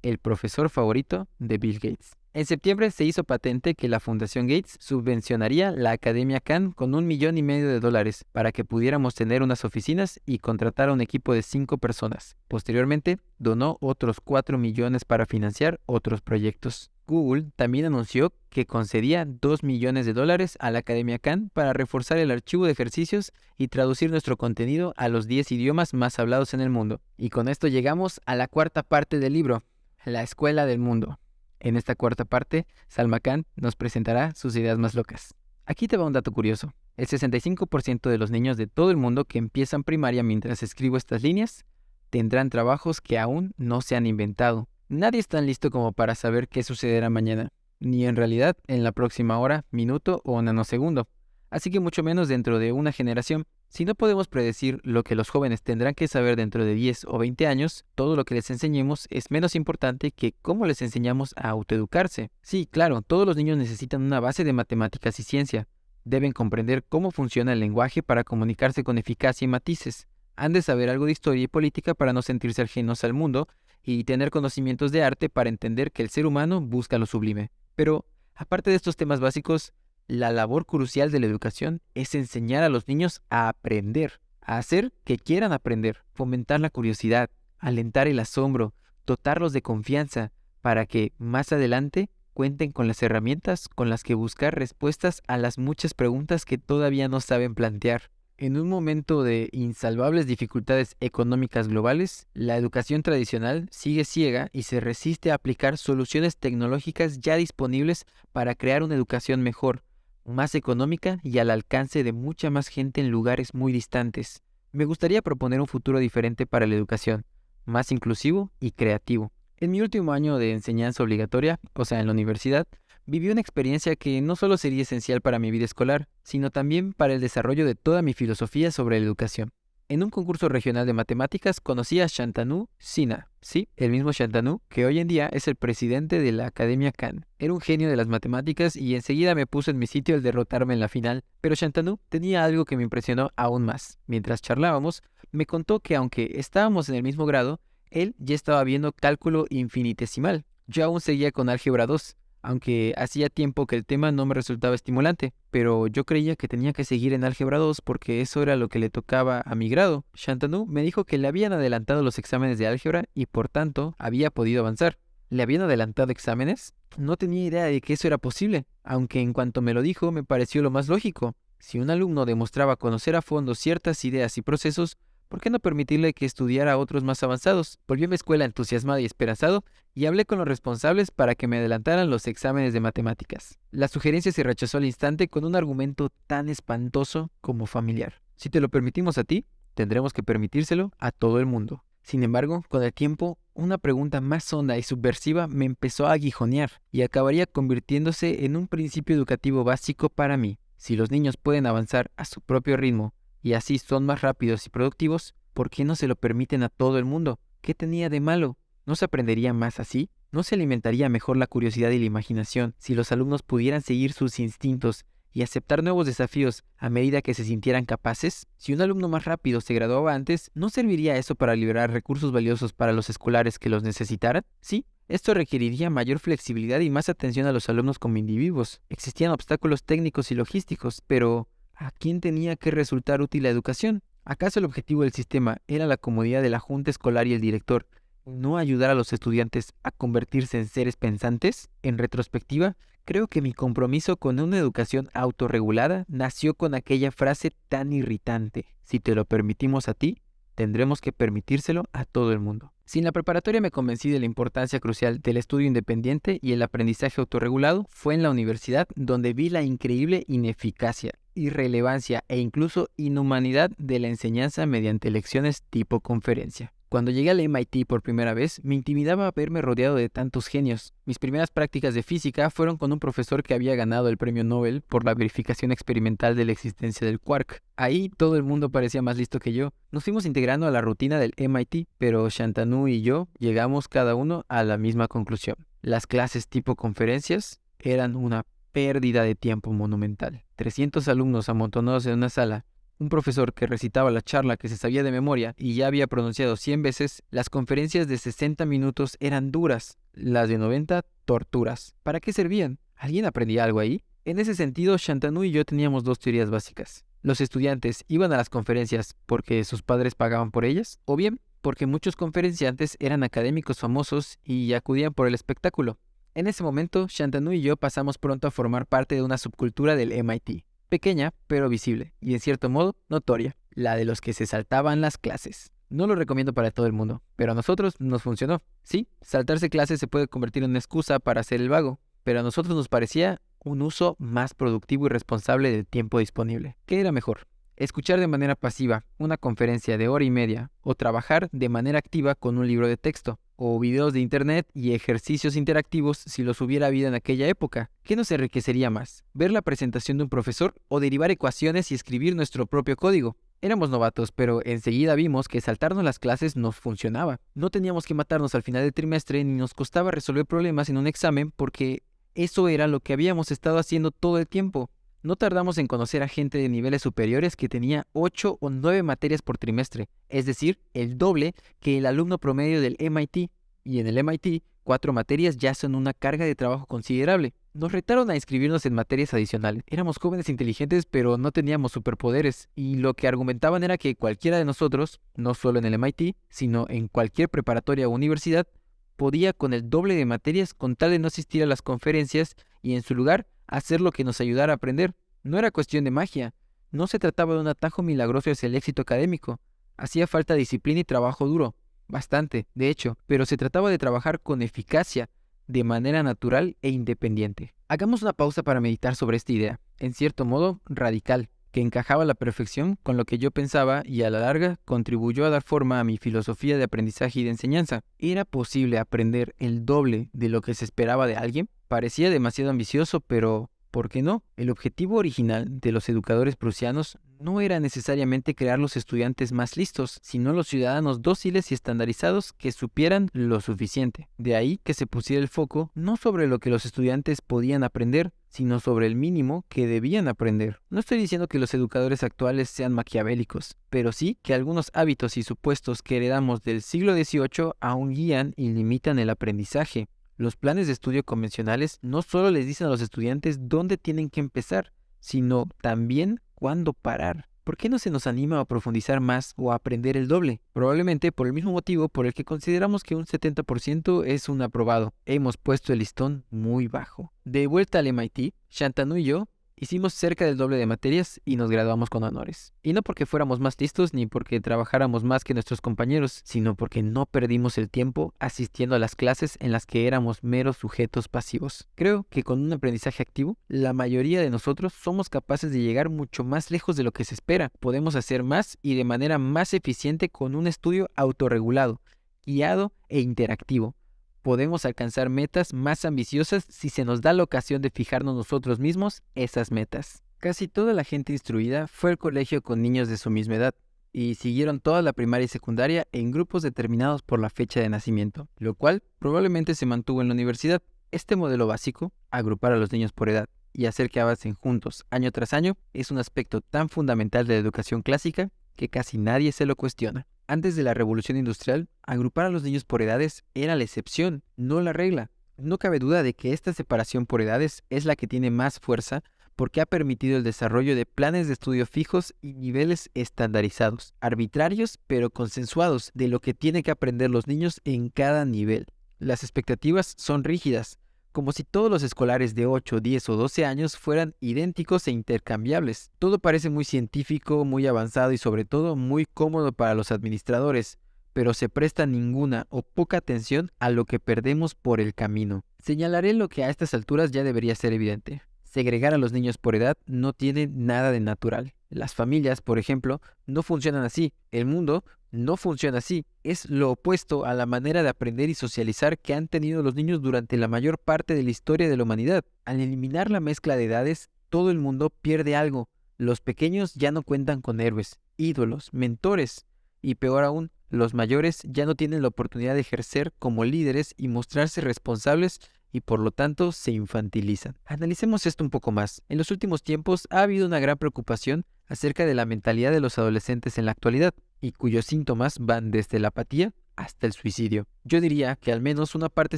Speaker 1: El profesor favorito de Bill Gates. En septiembre se hizo patente que la Fundación Gates subvencionaría la Academia Khan con $1,500,000 para que pudiéramos tener unas oficinas y contratar a un equipo de 5 personas. Posteriormente, donó otros 4 millones para financiar otros proyectos. Google también anunció que concedía $2 millones a la Academia Khan para reforzar el archivo de ejercicios y traducir nuestro contenido a los 10 idiomas más hablados en el mundo. Y con esto llegamos a la cuarta parte del libro, La Escuela del Mundo. En esta cuarta parte, Salma Khan nos presentará sus ideas más locas. Aquí te va un dato curioso. El 65% de los niños de todo el mundo que empiezan primaria mientras escribo estas líneas tendrán trabajos que aún no se han inventado. Nadie es tan listo como para saber qué sucederá mañana, ni en realidad en la próxima hora, minuto o nanosegundo. Así que mucho menos dentro de una generación. Si no podemos predecir lo que los jóvenes tendrán que saber dentro de 10 o 20 años, todo lo que les enseñemos es menos importante que cómo les enseñamos a autoeducarse. Sí, claro, todos los niños necesitan una base de matemáticas y ciencia. Deben comprender cómo funciona el lenguaje para comunicarse con eficacia y matices. Han de saber algo de historia y política para no sentirse ajenos al mundo y tener conocimientos de arte para entender que el ser humano busca lo sublime. Pero, aparte de estos temas básicos, la labor crucial de la educación es enseñar a los niños a aprender, a hacer que quieran aprender, fomentar la curiosidad, alentar el asombro, dotarlos de confianza, para que más adelante cuenten con las herramientas con las que buscar respuestas a las muchas preguntas que todavía no saben plantear. En un momento de insalvables dificultades económicas globales, la educación tradicional sigue ciega y se resiste a aplicar soluciones tecnológicas ya disponibles para crear una educación mejor, más económica y al alcance de mucha más gente en lugares muy distantes. Me gustaría proponer un futuro diferente para la educación, más inclusivo y creativo. En mi último año de enseñanza obligatoria, o sea, en la universidad, viví una experiencia que no solo sería esencial para mi vida escolar, sino también para el desarrollo de toda mi filosofía sobre la educación. En un concurso regional de matemáticas conocí a Shantanu Sinha, sí, el mismo Shantanu que hoy en día es el presidente de la Academia Khan. Era un genio de las matemáticas y enseguida me puso en mi sitio al derrotarme en la final, pero Shantanu tenía algo que me impresionó aún más. Mientras charlábamos, me contó que aunque estábamos en el mismo grado, él ya estaba viendo cálculo infinitesimal. Yo aún seguía con álgebra 2. Aunque hacía tiempo que el tema no me resultaba estimulante, pero yo creía que tenía que seguir en álgebra 2 porque eso era lo que le tocaba a mi grado. Shantanu me dijo que le habían adelantado los exámenes de álgebra y por tanto había podido avanzar. ¿Le habían adelantado exámenes? No tenía idea de que eso era posible, aunque en cuanto me lo dijo me pareció lo más lógico. Si un alumno demostraba conocer a fondo ciertas ideas y procesos, ¿por qué no permitirle que estudiara a otros más avanzados? Volví a mi escuela entusiasmado y esperanzado y hablé con los responsables para que me adelantaran los exámenes de matemáticas. La sugerencia se rechazó al instante con un argumento tan espantoso como familiar. Si te lo permitimos a ti, tendremos que permitírselo a todo el mundo. Sin embargo, con el tiempo, una pregunta más honda y subversiva me empezó a aguijonear y acabaría convirtiéndose en un principio educativo básico para mí. Si los niños pueden avanzar a su propio ritmo y así son más rápidos y productivos, ¿por qué no se lo permiten a todo el mundo? ¿Qué tenía de malo? ¿No se aprendería más así? ¿No se alimentaría mejor la curiosidad y la imaginación si los alumnos pudieran seguir sus instintos y aceptar nuevos desafíos a medida que se sintieran capaces? Si un alumno más rápido se graduaba antes, ¿no serviría eso para liberar recursos valiosos para los escolares que los necesitaran? Sí, esto requeriría mayor flexibilidad y más atención a los alumnos como individuos. Existían obstáculos técnicos y logísticos, pero ¿a quién tenía que resultar útil la educación? ¿Acaso el objetivo del sistema era la comodidad de la junta escolar y el director, no ayudar a los estudiantes a convertirse en seres pensantes? En retrospectiva, creo que mi compromiso con una educación autorregulada nació con aquella frase tan irritante: si te lo permitimos a ti, tendremos que permitírselo a todo el mundo. Si en la preparatoria me convencí de la importancia crucial del estudio independiente y el aprendizaje autorregulado, fue en la universidad donde vi la increíble ineficacia, irrelevancia e incluso inhumanidad de la enseñanza mediante lecciones tipo conferencia. Cuando llegué al MIT por primera vez, me intimidaba verme rodeado de tantos genios. Mis primeras prácticas de física fueron con un profesor que había ganado el premio Nobel por la verificación experimental de la existencia del quark. Ahí todo el mundo parecía más listo que yo. Nos fuimos integrando a la rutina del MIT, pero Shantanu y yo llegamos cada uno a la misma conclusión. Las clases tipo conferencias eran una pérdida de tiempo monumental. 300 alumnos amontonados en una sala, un profesor que recitaba la charla que se sabía de memoria y ya había pronunciado 100 veces, las conferencias de 60 minutos eran duras, las de 90 torturas. ¿Para qué servían? ¿Alguien aprendía algo ahí? En ese sentido, Shantanu y yo teníamos dos teorías básicas. Los estudiantes iban a las conferencias porque sus padres pagaban por ellas, o bien porque muchos conferenciantes eran académicos famosos y acudían por el espectáculo. En ese momento, Shantanu y yo pasamos pronto a formar parte de una subcultura del MIT, pequeña pero visible, y en cierto modo notoria, la de los que se saltaban las clases. No lo recomiendo para todo el mundo, pero a nosotros nos funcionó. Sí, saltarse clases se puede convertir en una excusa para hacer el vago, pero a nosotros nos parecía un uso más productivo y responsable del tiempo disponible. ¿Qué era mejor? Escuchar de manera pasiva una conferencia de hora y media o trabajar de manera activa con un libro de texto o videos de internet y ejercicios interactivos si los hubiera habido en aquella época. ¿Qué nos enriquecería más? ¿Ver la presentación de un profesor o derivar ecuaciones y escribir nuestro propio código? Éramos novatos, pero enseguida vimos que saltarnos las clases nos funcionaba. No teníamos que matarnos al final del trimestre ni nos costaba resolver problemas en un examen porque eso era lo que habíamos estado haciendo todo el tiempo. No tardamos en conocer a gente de niveles superiores que tenía 8 o 9 materias por trimestre, es decir, el doble que el alumno promedio del MIT. Y en el MIT, 4 materias ya son una carga de trabajo considerable. Nos retaron a inscribirnos en materias adicionales. Éramos jóvenes inteligentes, pero no teníamos superpoderes. Y lo que argumentaban era que cualquiera de nosotros, no solo en el MIT, sino en cualquier preparatoria o universidad, podía con el doble de materias con tal de no asistir a las conferencias y en su lugar hacer lo que nos ayudara a aprender. No era cuestión de magia, no se trataba de un atajo milagroso hacia el éxito académico. Hacía falta disciplina y trabajo duro, bastante, de hecho, pero se trataba de trabajar con eficacia, de manera natural e independiente. Hagamos una pausa para meditar sobre esta idea, en cierto modo radical, que encajaba a la perfección con lo que yo pensaba y a la larga contribuyó a dar forma a mi filosofía de aprendizaje y de enseñanza. ¿Era posible aprender el doble de lo que se esperaba de alguien? Parecía demasiado ambicioso, pero ¿por qué no? El objetivo original de los educadores prusianos no era necesariamente crear los estudiantes más listos, sino los ciudadanos dóciles y estandarizados que supieran lo suficiente. De ahí que se pusiera el foco no sobre lo que los estudiantes podían aprender, sino sobre el mínimo que debían aprender. No estoy diciendo que los educadores actuales sean maquiavélicos, pero sí que algunos hábitos y supuestos que heredamos del siglo XVIII aún guían y limitan el aprendizaje. Los planes de estudio convencionales no solo les dicen a los estudiantes dónde tienen que empezar, sino también cuándo parar. ¿Por qué no se nos anima a profundizar más o a aprender el doble? Probablemente por el mismo motivo por el que consideramos que un 70% es un aprobado. Hemos puesto el listón muy bajo. De vuelta al MIT, Shantanu y yo hicimos cerca del doble de materias y nos graduamos con honores. Y no porque fuéramos más listos ni porque trabajáramos más que nuestros compañeros, sino porque no perdimos el tiempo asistiendo a las clases en las que éramos meros sujetos pasivos. Creo que con un aprendizaje activo, la mayoría de nosotros somos capaces de llegar mucho más lejos de lo que se espera. Podemos hacer más y de manera más eficiente con un estudio autorregulado, guiado e interactivo. Podemos alcanzar metas más ambiciosas si se nos da la ocasión de fijarnos nosotros mismos esas metas. Casi toda la gente instruida fue al colegio con niños de su misma edad y siguieron toda la primaria y secundaria en grupos determinados por la fecha de nacimiento, lo cual probablemente se mantuvo en la universidad. Este modelo básico, agrupar a los niños por edad y hacer que avancen juntos año tras año, es un aspecto tan fundamental de la educación clásica que casi nadie se lo cuestiona. Antes de la Revolución Industrial, agrupar a los niños por edades era la excepción, no la regla. No cabe duda de que esta separación por edades es la que tiene más fuerza porque ha permitido el desarrollo de planes de estudio fijos y niveles estandarizados, arbitrarios pero consensuados de lo que tienen que aprender los niños en cada nivel. Las expectativas son rígidas, como si todos los escolares de 8, 10 o 12 años fueran idénticos e intercambiables. Todo parece muy científico, muy avanzado y sobre todo muy cómodo para los administradores, pero se presta ninguna o poca atención a lo que perdemos por el camino. Señalaré lo que a estas alturas ya debería ser evidente. Segregar a los niños por edad no tiene nada de natural. Las familias, por ejemplo, no funcionan así. El mundo no funciona así. Es lo opuesto a la manera de aprender y socializar que han tenido los niños durante la mayor parte de la historia de la humanidad. Al eliminar la mezcla de edades, todo el mundo pierde algo. Los pequeños ya no cuentan con héroes, ídolos, mentores. Y peor aún, los mayores ya no tienen la oportunidad de ejercer como líderes y mostrarse responsables y por lo tanto se infantilizan. Analicemos esto un poco más. En los últimos tiempos ha habido una gran preocupación acerca de la mentalidad de los adolescentes en la actualidad, y cuyos síntomas van desde la apatía hasta el suicidio. Yo diría que al menos una parte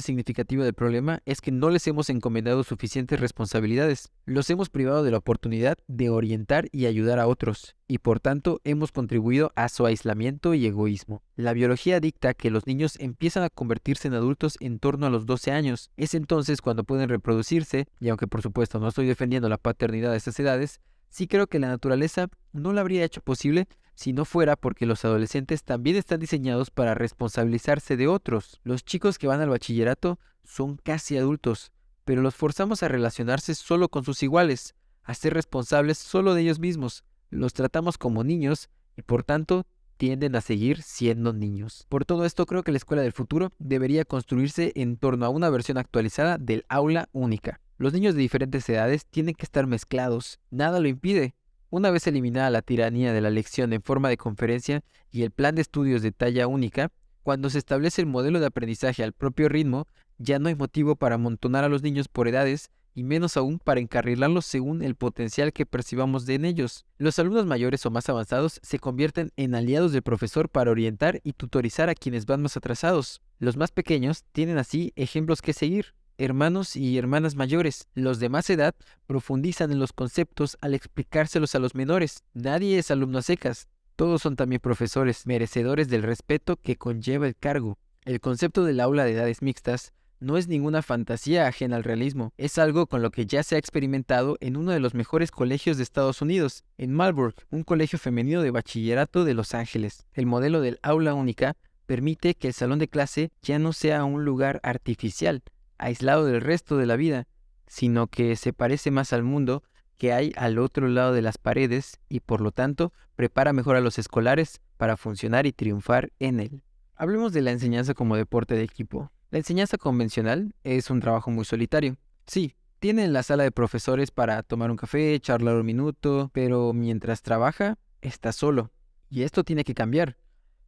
Speaker 1: significativa del problema es que no les hemos encomendado suficientes responsabilidades. Los hemos privado de la oportunidad de orientar y ayudar a otros, y por tanto hemos contribuido a su aislamiento y egoísmo. La biología dicta que los niños empiezan a convertirse en adultos en torno a los 12 años. Es entonces cuando pueden reproducirse, y aunque por supuesto no estoy defendiendo la paternidad a esas edades, sí creo que la naturaleza no lo habría hecho posible si no fuera porque los adolescentes también están diseñados para responsabilizarse de otros. Los chicos que van al bachillerato son casi adultos, pero los forzamos a relacionarse solo con sus iguales, a ser responsables solo de ellos mismos. Los tratamos como niños y por tanto tienden a seguir siendo niños. Por todo esto creo que la escuela del futuro debería construirse en torno a una versión actualizada del aula única. Los niños de diferentes edades tienen que estar mezclados, nada lo impide. Una vez eliminada la tiranía de la lección en forma de conferencia y el plan de estudios de talla única, cuando se establece el modelo de aprendizaje al propio ritmo, ya no hay motivo para amontonar a los niños por edades y menos aún para encarrilarlos según el potencial que percibamos en ellos. Los alumnos mayores o más avanzados se convierten en aliados del profesor para orientar y tutorizar a quienes van más atrasados. Los más pequeños tienen así ejemplos que seguir. Hermanos y hermanas mayores. Los de más edad profundizan en los conceptos al explicárselos a los menores. Nadie es alumno a secas. Todos son también profesores, merecedores del respeto que conlleva el cargo. El concepto del aula de edades mixtas no es ninguna fantasía ajena al realismo. Es algo con lo que ya se ha experimentado en uno de los mejores colegios de Estados Unidos, en Marburg, un colegio femenino de bachillerato de Los Ángeles. El modelo del aula única permite que el salón de clase ya no sea un lugar artificial, aislado del resto de la vida, sino que se parece más al mundo que hay al otro lado de las paredes y por lo tanto prepara mejor a los escolares para funcionar y triunfar en él. Hablemos de la enseñanza como deporte de equipo. La enseñanza convencional es un trabajo muy solitario. Sí, tienen la sala de profesores para tomar un café, charlar un minuto, pero mientras trabaja, está solo. Y esto tiene que cambiar.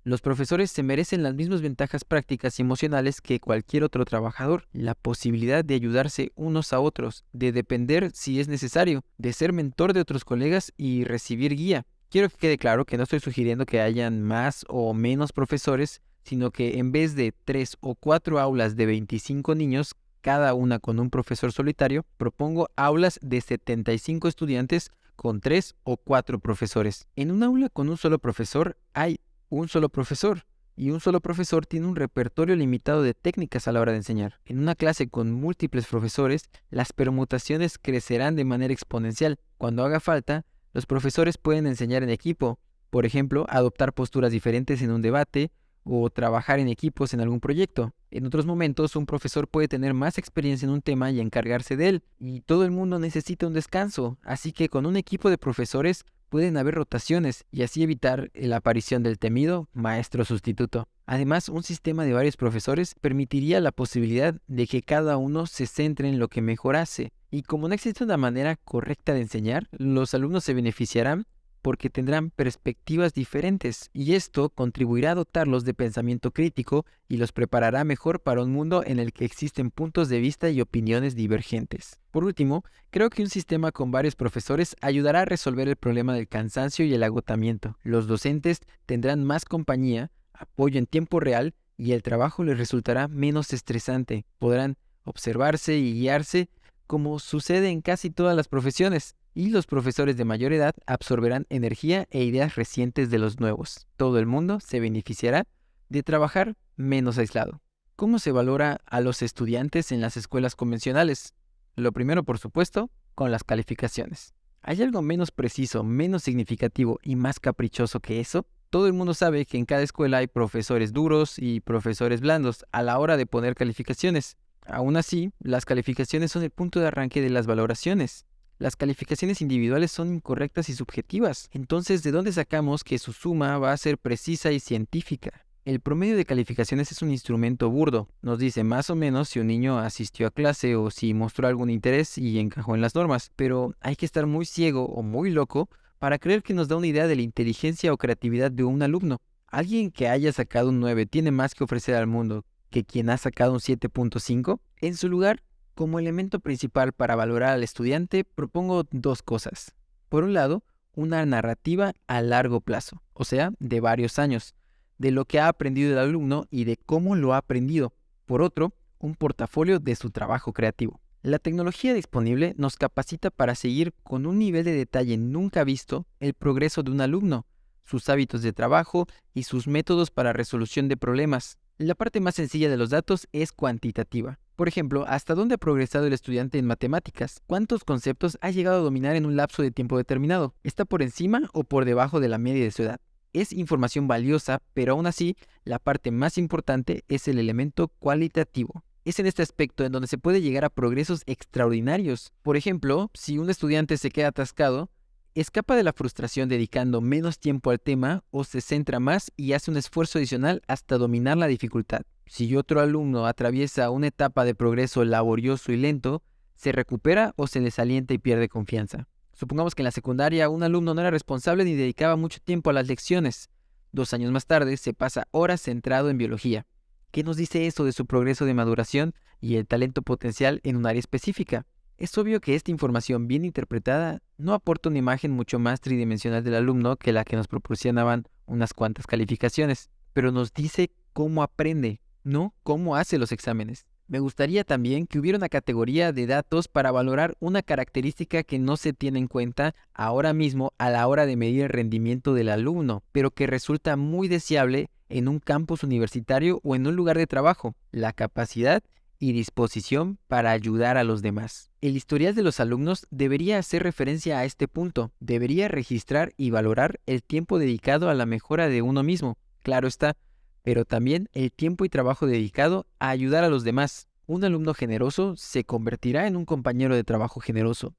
Speaker 1: Los profesores se merecen las mismas ventajas prácticas y emocionales que cualquier otro trabajador. La posibilidad de ayudarse unos a otros, de depender si es necesario, de ser mentor de otros colegas y recibir guía. Quiero que quede claro que no estoy sugiriendo que hayan más o menos profesores, sino que en vez de 3 o 4 aulas de 25 niños, cada una con un profesor solitario, propongo aulas de 75 estudiantes con 3 o 4 profesores. En un aula con un solo profesor hay un solo profesor, y un solo profesor tiene un repertorio limitado de técnicas a la hora de enseñar. En una clase con múltiples profesores, las permutaciones crecerán de manera exponencial. Cuando haga falta, los profesores pueden enseñar en equipo, por ejemplo, adoptar posturas diferentes en un debate o trabajar en equipos en algún proyecto. En otros momentos, un profesor puede tener más experiencia en un tema y encargarse de él, y todo el mundo necesita un descanso, así que con un equipo de profesores pueden haber rotaciones y así evitar la aparición del temido maestro sustituto. Además, un sistema de varios profesores permitiría la posibilidad de que cada uno se centre en lo que mejor hace. Y como no existe una manera correcta de enseñar, los alumnos se beneficiarán porque tendrán perspectivas diferentes y esto contribuirá a dotarlos de pensamiento crítico y los preparará mejor para un mundo en el que existen puntos de vista y opiniones divergentes. Por último, creo que un sistema con varios profesores ayudará a resolver el problema del cansancio y el agotamiento. Los docentes tendrán más compañía, apoyo en tiempo real y el trabajo les resultará menos estresante. Podrán observarse y guiarse como sucede en casi todas las profesiones. Y los profesores de mayor edad absorberán energía e ideas recientes de los nuevos. Todo el mundo se beneficiará de trabajar menos aislado. ¿Cómo se valora a los estudiantes en las escuelas convencionales? Lo primero, por supuesto, con las calificaciones. ¿Hay algo menos preciso, menos significativo y más caprichoso que eso? Todo el mundo sabe que en cada escuela hay profesores duros y profesores blandos a la hora de poner calificaciones. Aún así, las calificaciones son el punto de arranque de las valoraciones. Las calificaciones individuales son incorrectas y subjetivas. Entonces, ¿de dónde sacamos que su suma va a ser precisa y científica? El promedio de calificaciones es un instrumento burdo. Nos dice más o menos si un niño asistió a clase o si mostró algún interés y encajó en las normas. Pero hay que estar muy ciego o muy loco para creer que nos da una idea de la inteligencia o creatividad de un alumno. Alguien que haya sacado un 9 tiene más que ofrecer al mundo que quien ha sacado un 7.5. En su lugar, Como elemento principal para valorar al estudiante, propongo dos cosas. Por un lado, una narrativa a largo plazo, o sea, de varios años, de lo que ha aprendido el alumno y de cómo lo ha aprendido. Por otro, un portafolio de su trabajo creativo. La tecnología disponible nos capacita para seguir con un nivel de detalle nunca visto el progreso de un alumno, sus hábitos de trabajo y sus métodos para resolución de problemas. La parte más sencilla de los datos es cuantitativa. Por ejemplo, ¿hasta dónde ha progresado el estudiante en matemáticas? ¿Cuántos conceptos ha llegado a dominar en un lapso de tiempo determinado? ¿Está por encima o por debajo de la media de su edad? Es información valiosa, pero aún así, la parte más importante es el elemento cualitativo. Es en este aspecto en donde se puede llegar a progresos extraordinarios. Por ejemplo, si un estudiante se queda atascado, ¿escapa de la frustración dedicando menos tiempo al tema o se centra más y hace un esfuerzo adicional hasta dominar la dificultad? Si otro alumno atraviesa una etapa de progreso laborioso y lento, ¿se recupera o se desalienta y pierde confianza? Supongamos que en la secundaria un alumno no era responsable ni dedicaba mucho tiempo a las lecciones. 2 años más tarde se pasa horas centrado en biología. ¿Qué nos dice eso de su progreso de maduración y el talento potencial en un área específica? Es obvio que esta información bien interpretada no aporta una imagen mucho más tridimensional del alumno que la que nos proporcionaban unas cuantas calificaciones, pero nos dice cómo aprende, no cómo hace los exámenes. Me gustaría también que hubiera una categoría de datos para valorar una característica que no se tiene en cuenta ahora mismo a la hora de medir el rendimiento del alumno, pero que resulta muy deseable en un campus universitario o en un lugar de trabajo: la capacidad y disposición para ayudar a los demás. El historial de los alumnos debería hacer referencia a este punto, debería registrar y valorar el tiempo dedicado a la mejora de uno mismo, claro está, pero también el tiempo y trabajo dedicado a ayudar a los demás. Un alumno generoso se convertirá en un compañero de trabajo generoso.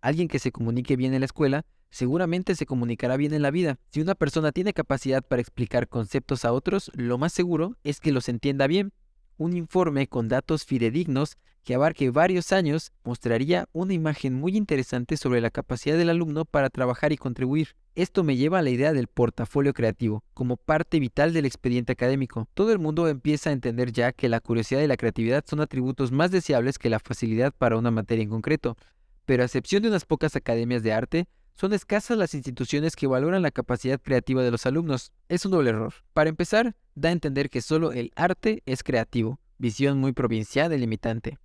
Speaker 1: Alguien que se comunique bien en la escuela seguramente se comunicará bien en la vida. Si una persona tiene capacidad para explicar conceptos a otros, lo más seguro es que los entienda bien. Un informe con datos fidedignos que abarque varios años mostraría una imagen muy interesante sobre la capacidad del alumno para trabajar y contribuir. Esto me lleva a la idea del portafolio creativo, como parte vital del expediente académico. Todo el mundo empieza a entender ya que la curiosidad y la creatividad son atributos más deseables que la facilidad para una materia en concreto, pero a excepción de unas pocas academias de arte, son escasas las instituciones que valoran la capacidad creativa de los alumnos. Es un doble error. Para empezar, da a entender que solo el arte es creativo, visión muy provincial y limitante.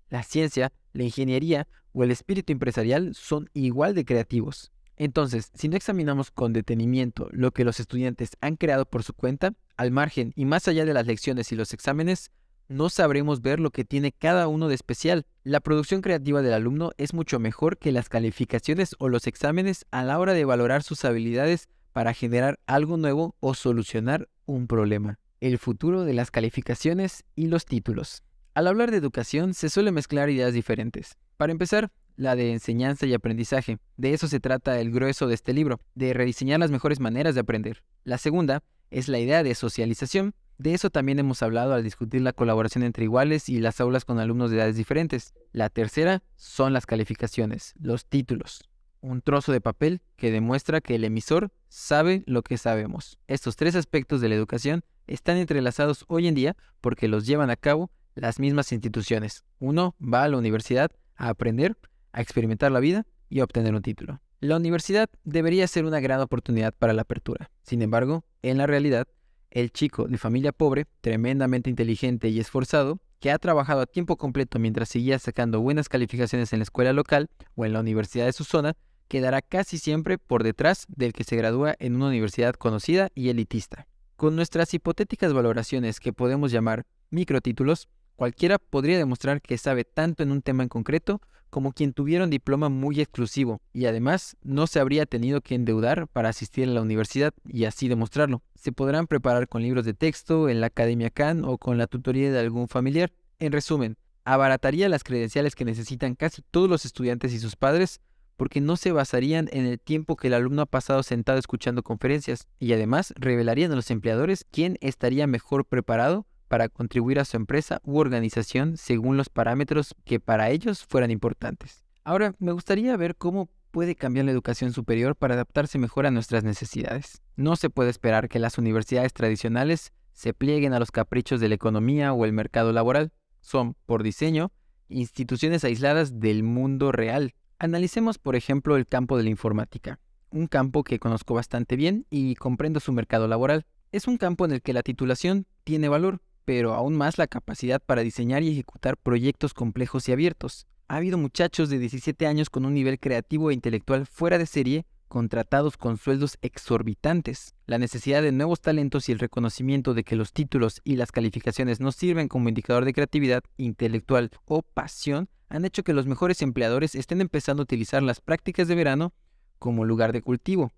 Speaker 1: La ciencia, la ingeniería o el espíritu empresarial son igual de creativos. Entonces, si no examinamos con detenimiento lo que los estudiantes han creado por su cuenta, al margen y más allá de las lecciones y los exámenes, no sabremos ver lo que tiene cada uno de especial. La producción creativa del alumno es mucho mejor que las calificaciones o los exámenes a la hora de valorar sus habilidades para generar algo nuevo o solucionar un problema. El futuro de las calificaciones y los títulos. Al hablar de educación se suele mezclar ideas diferentes. Para empezar, la de enseñanza y aprendizaje. De eso se trata el grueso de este libro, de rediseñar las mejores maneras de aprender. La segunda es la idea de socialización. De eso también hemos hablado al discutir la colaboración entre iguales y las aulas con alumnos de edades diferentes. La tercera son las calificaciones, los títulos. Un trozo de papel que demuestra que el emisor sabe lo que sabemos. Estos tres aspectos de la educación están entrelazados hoy en día porque los llevan a cabo las mismas instituciones. Uno va a la universidad a aprender, a experimentar la vida y a obtener un título. La universidad debería ser una gran oportunidad para la apertura. Sin embargo, en la realidad, el chico de familia pobre, tremendamente inteligente y esforzado, que ha trabajado a tiempo completo mientras seguía sacando buenas calificaciones en la escuela local o en la universidad de su zona, quedará casi siempre por detrás del que se gradúa en una universidad conocida y elitista. Con nuestras hipotéticas valoraciones que podemos llamar microtítulos, cualquiera podría demostrar que sabe tanto en un tema en concreto como quien tuviera un diploma muy exclusivo y además no se habría tenido que endeudar para asistir a la universidad y así demostrarlo. Se podrán preparar con libros de texto, en la Academia Khan o con la tutoría de algún familiar. En resumen, abarataría las credenciales que necesitan casi todos los estudiantes y sus padres porque no se basarían en el tiempo que el alumno ha pasado sentado escuchando conferencias y además revelarían a los empleadores quién estaría mejor preparado para contribuir a su empresa u organización según los parámetros que para ellos fueran importantes. Ahora, me gustaría ver cómo puede cambiar la educación superior para adaptarse mejor a nuestras necesidades. No se puede esperar que las universidades tradicionales se plieguen a los caprichos de la economía o el mercado laboral. Son, por diseño, instituciones aisladas del mundo real. Analicemos, por ejemplo, el campo de la informática, un campo que conozco bastante bien y comprendo su mercado laboral. Es un campo en el que la titulación tiene valor, pero aún más la capacidad para diseñar y ejecutar proyectos complejos y abiertos. Ha habido muchachos de 17 años con un nivel creativo e intelectual fuera de serie, contratados con sueldos exorbitantes. La necesidad de nuevos talentos y el reconocimiento de que los títulos y las calificaciones no sirven como indicador de creatividad intelectual o pasión han hecho que los mejores empleadores estén empezando a utilizar las prácticas de verano como lugar de cultivo.